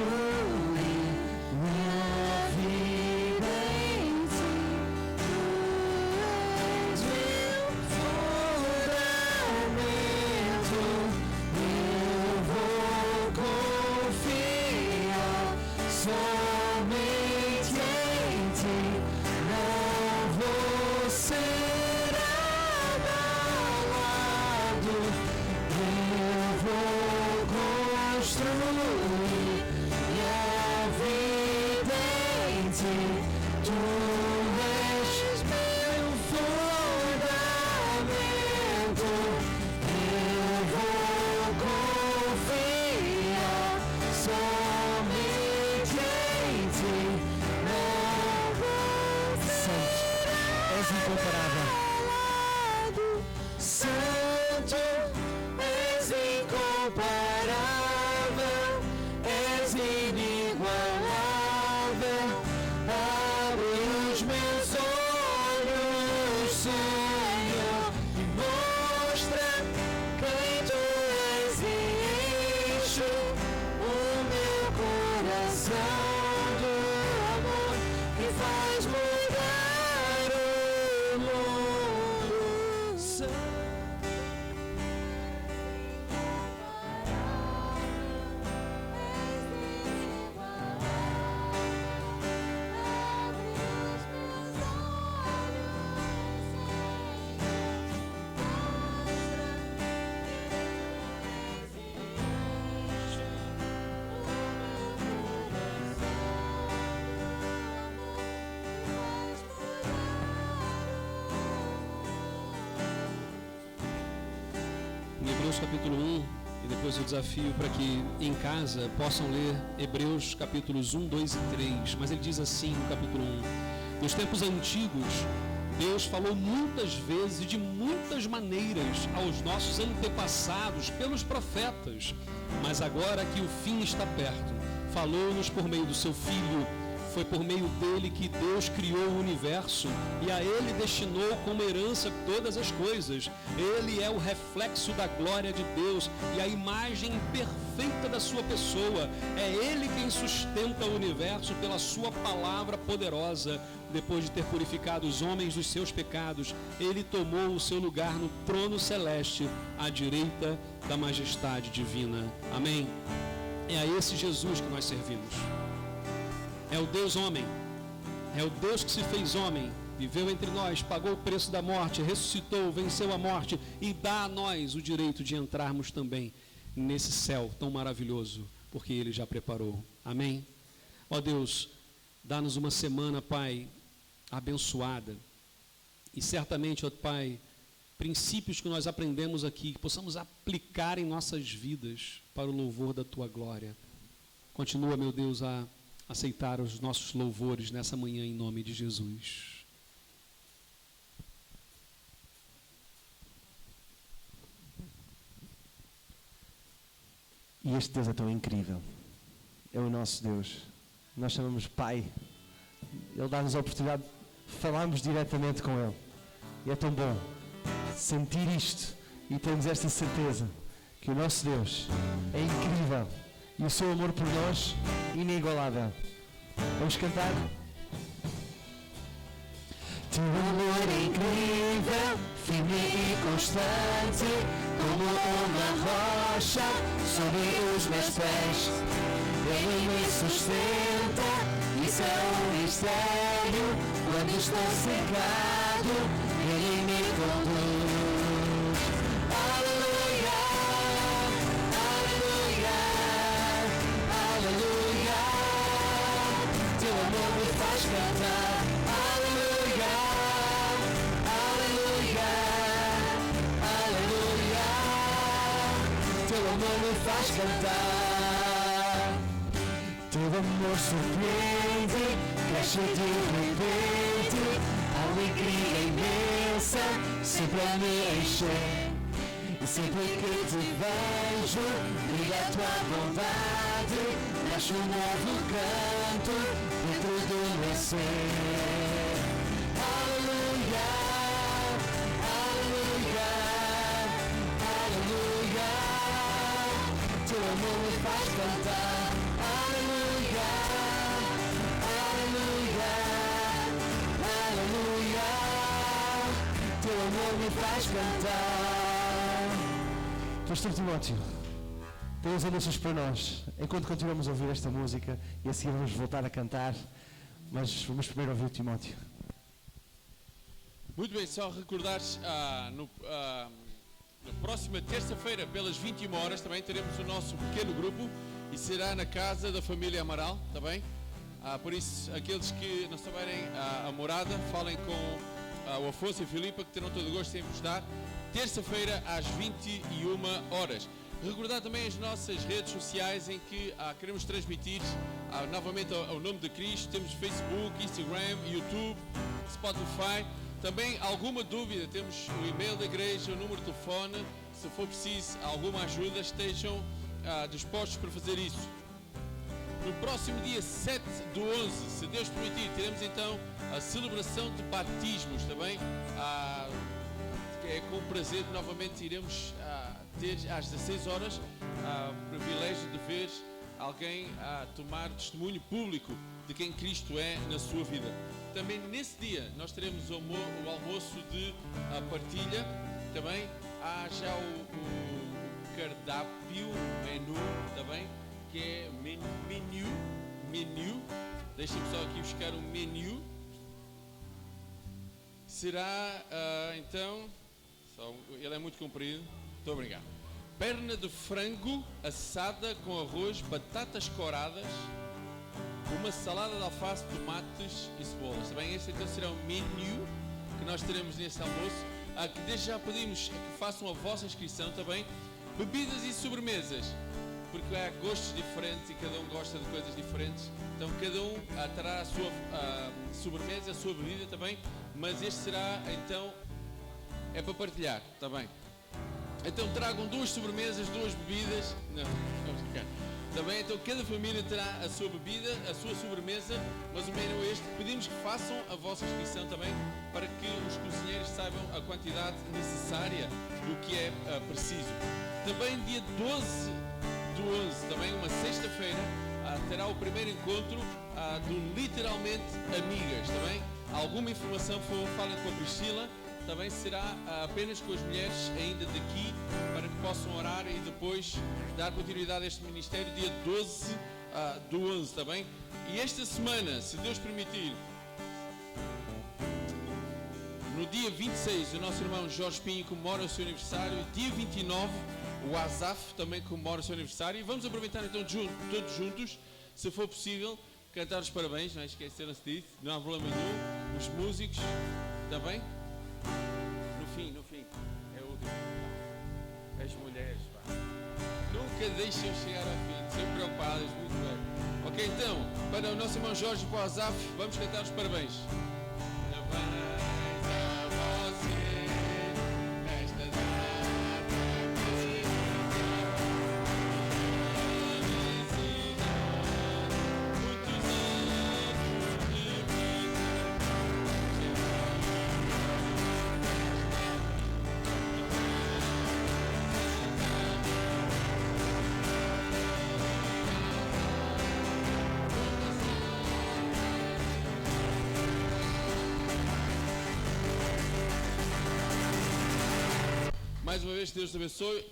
minha vida em ti. Tu és meu fundamento. Eu vou confiar somente em ti. Não vou ser abalado. Eu vou construir minha incomparável, és inigualável. Abre os meus olhos, Senhor, e mostra quem tu és e enche o meu coração de amor que faz mudar o mundo. Em Hebreus capítulo 1, e depois eu desafio para que em casa possam ler Hebreus capítulos 1, 2 e 3. Mas ele diz assim no capítulo 1: nos tempos antigos, Deus falou muitas vezes e de muitas maneiras aos nossos antepassados pelos profetas, mas agora que o fim está perto, falou-nos por meio do seu Filho. Foi por meio dele que Deus criou o universo e a ele destinou como herança todas as coisas. Ele é o reflexo da glória de Deus e a imagem perfeita da sua pessoa. É ele quem sustenta o universo pela sua palavra poderosa. Depois de ter purificado os homens dos seus pecados, ele tomou o seu lugar no trono celeste, à direita da majestade divina. Amém? É a esse Jesus que nós servimos. É o Deus homem, é o Deus que se fez homem, viveu entre nós, pagou o preço da morte, ressuscitou, venceu a morte e dá a nós o direito de entrarmos também nesse céu tão maravilhoso, porque Ele já preparou. Amém? Ó Deus, dá-nos uma semana, Pai, abençoada e certamente, ó Pai, princípios que nós aprendemos aqui, que possamos aplicar em nossas vidas para o louvor da Tua glória. Continua, meu Deus, a aceitar os nossos louvores nessa manhã em nome de Jesus. E este Deus é tão incrível. É o nosso Deus. Nós chamamos Pai. Ele dá-nos a oportunidade de falarmos diretamente com Ele. E é tão bom sentir isto e termos esta certeza que o nosso Deus é incrível. E o seu amor por nós, inigualável. Vamos cantar? Teu amor é incrível, firme e constante, como uma rocha sobre os meus pés. Ele me sustenta, isso é um mistério. Quando estou cercado, Ele me conduz. Aleluia, aleluia, aleluia. Teu amor me faz cantar. Aleluia, aleluia, aleluia. Teu amor me faz cantar. Teu amor surpreende, cresce de repente, alegria imensa sempre a me encher. E sempre que te vejo, brilha a tua bondade, nasce um novo canto dentro do meu ser. Aleluia, aleluia, aleluia. Teu amor me faz cantar. Aleluia, aleluia, aleluia. Teu amor me faz cantar. Pastor Timóteo, tem uns anúncios para nós. Enquanto continuamos a ouvir esta música e a seguir vamos voltar a cantar, mas vamos primeiro ouvir o Timóteo. Muito bem, só recordares, na próxima terça-feira, pelas 21 horas, também teremos o nosso pequeno grupo e será na casa da família Amaral, está bem? Por isso, aqueles que não souberem a morada, falem com o Afonso e a Filipa, que terão todo o gosto em vos dar. Terça-feira, às 21 horas. Recordar também as nossas redes sociais em que queremos transmitir novamente ao nome de Cristo. Temos Facebook, Instagram, YouTube, Spotify. Também alguma dúvida, temos o e-mail da igreja, o número de telefone. Se se for preciso alguma ajuda, estejam dispostos para fazer isso. No próximo dia 7 do 11, se Deus permitir, teremos então a celebração de batismos também. É com prazer que novamente iremos ter às 16 horas o privilégio de ver alguém tomar testemunho público de quem Cristo é na sua vida. Também nesse dia nós teremos o almoço de partilha. Também há já o cardápio, menu também, que é menu. Deixem-me só aqui buscar um menu. Será então, ele é muito comprido, estou a brincar. Perna de frango assada com arroz, batatas coradas, uma salada de alface, tomates e cebolas. Também este então será o menu que nós teremos neste almoço. Que desde já pedimos que façam a vossa inscrição também. Bebidas e sobremesas, porque há gostos diferentes e cada um gosta de coisas diferentes. Então cada um terá a sua sobremesa, a sua bebida também. Mas este será então, é para partilhar, está bem? Então tragam 2 sobremesas, 2 bebidas. Não, vamos ficar. Também, então cada família terá a sua bebida, a sua sobremesa, mas o menu é este. Pedimos que façam a vossa inscrição também para que os cozinheiros saibam a quantidade necessária do que é preciso. Também dia 12 do 11, também uma sexta-feira, terá o primeiro encontro do Literalmente Amigas. Também alguma informação, falem com a Priscila. Também será apenas com as mulheres ainda daqui, para que possam orar e depois dar continuidade a este ministério, dia 12 do 11 também. E esta semana, se Deus permitir, no dia 26, o nosso irmão Jorge Pinho comemora o seu aniversário. Dia 29, o Asaf também comemora o seu aniversário. E vamos aproveitar então todos juntos, se for possível, cantar os parabéns, não esqueceram-se disso, não há problema nenhum. Os músicos também. No fim, é o último. As mulheres, pá. Nunca deixam chegar ao fim, sempre preocupadas, muito bem. Ok, então, para o nosso irmão Jorge e para o Asaf, vamos cantar os parabéns. Parabéns a você, nesta data querida. Felicidade, muitos anos de vida. Mais uma vez, Deus te abençoe.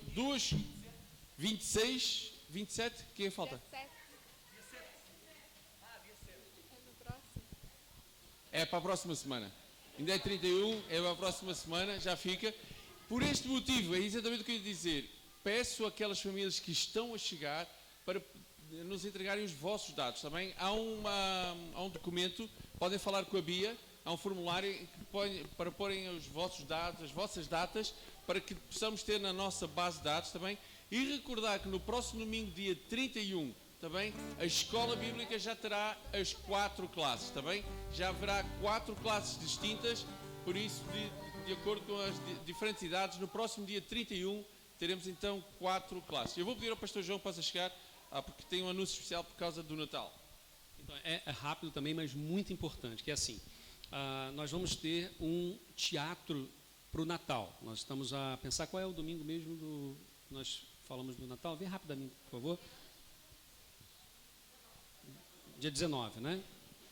26, 27, quem falta? É para a próxima semana. Ainda é 31, é para a próxima semana, já fica. Por este motivo, é exatamente o que eu ia dizer. Peço àquelas famílias que estão a chegar para nos entregarem os vossos dados. Também há um documento, podem falar com a Bia, há um formulário para porem os vossos dados, as vossas datas, para que possamos ter na nossa base de dados também. E recordar que no próximo domingo, dia 31, também, a escola bíblica já terá as 4 classes, também. Já haverá 4 classes distintas, por isso, de acordo com as diferentes idades, no próximo dia 31, teremos então 4 classes. Eu vou pedir ao pastor João para chegar, porque tem um anúncio especial por causa do Natal. Então, é rápido também, mas muito importante, que é assim, nós vamos ter um teatro para o Natal. Nós estamos a pensar qual é o domingo mesmo nós falamos do Natal. Vem rapidamente, por favor. Dia 19, né?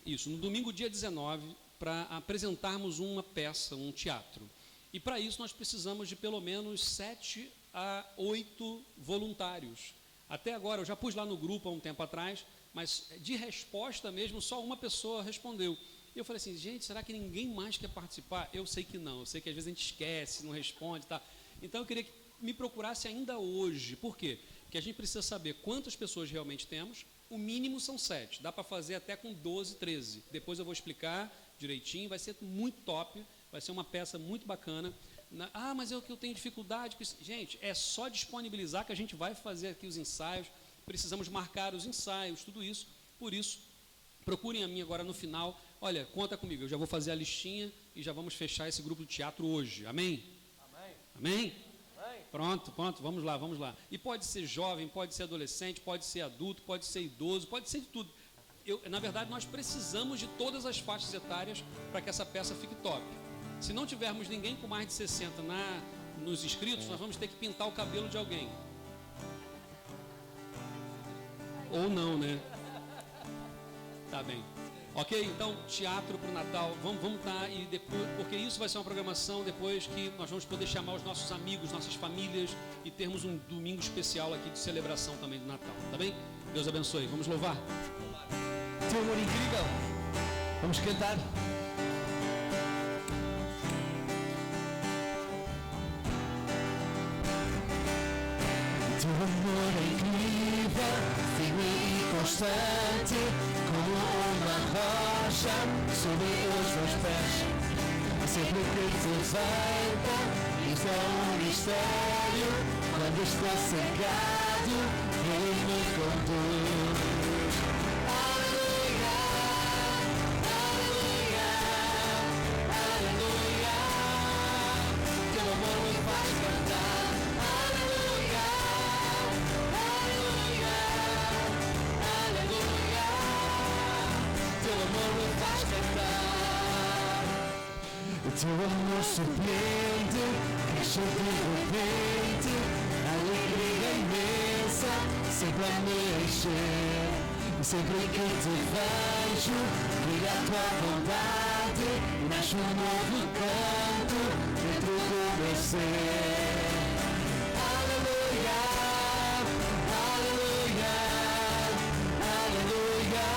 Isso, no domingo, dia 19, para apresentarmos uma peça, um teatro. E para isso nós precisamos de pelo menos 7 a 8 voluntários. Até agora, eu já pus lá no grupo há um tempo atrás, mas de resposta mesmo, só uma pessoa respondeu. E eu falei assim, gente, será que ninguém mais quer participar? Eu sei que não, eu sei que às vezes a gente esquece, não responde, tá? Então eu queria que me procurasse ainda hoje. Por quê? Porque a gente precisa saber quantas pessoas realmente temos. O mínimo são 7, dá para fazer até com 12, 13. Depois eu vou explicar direitinho, vai ser muito top, vai ser uma peça muito bacana. Mas eu tenho dificuldade com isso. Gente, é só disponibilizar que a gente vai fazer aqui os ensaios, precisamos marcar os ensaios, tudo isso. Por isso, procurem a mim agora no final. Olha, conta comigo, eu já vou fazer a listinha e já vamos fechar esse grupo de teatro hoje. Amém? Amém. Amém? Amém. Pronto, vamos lá. E pode ser jovem, pode ser adolescente, pode ser adulto, pode ser idoso, pode ser de tudo. Na verdade, nós precisamos de todas as faixas etárias para que essa peça fique top. Se não tivermos ninguém com mais de 60 nos inscritos, nós vamos ter que pintar o cabelo de alguém. Ou não, né? Tá bem. Ok? Então, teatro para o Natal, vamos estar e depois, porque isso vai ser uma programação depois que nós vamos poder chamar os nossos amigos, nossas famílias e termos um domingo especial aqui de celebração também do Natal, tá bem? Deus abençoe. Vamos louvar. Teu amor incrível. Vamos cantar. Teu amor é incrível, firme e constante, como uma rocha sobre os meus pés. Sempre que te vejo, isto é um mistério. Quando estou cegado, Ele me conduz. Aleluia, aleluia, aleluia. Teu amor me faz cantar. Aleluia, aleluia, aleluia. Teu amor me faz cantar. Teu amor surpreende, cresce de repente, alegria imensa, sempre a me encher. Sempre que te vejo, brilha a tua bondade, e nasce um novo canto dentro do meu ser. Aleluia, aleluia, aleluia.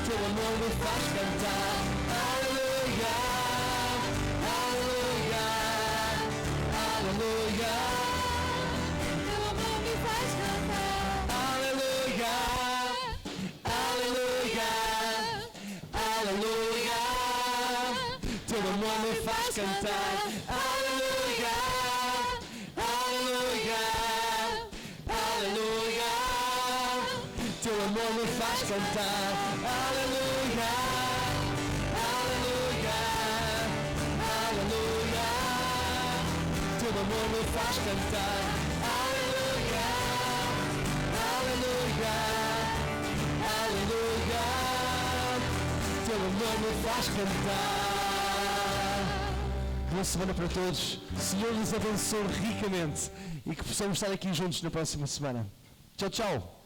Teu amor me faz cantar. Aleluia, aleluia, aleluia. Teu amor me faz cantar. Aleluia, aleluia, aleluia. Teu amor me faz cantar. Aleluia, aleluia, aleluia. Teu amor me faz cantar. Aleluia, aleluia, aleluia. Teu amor me faz cantar. Aleluia, aleluia, aleluia. Teu amor me faz cantar. Boa semana para todos. O Senhor nos abençoe ricamente e que possamos estar aqui juntos na próxima semana. Tchau, tchau.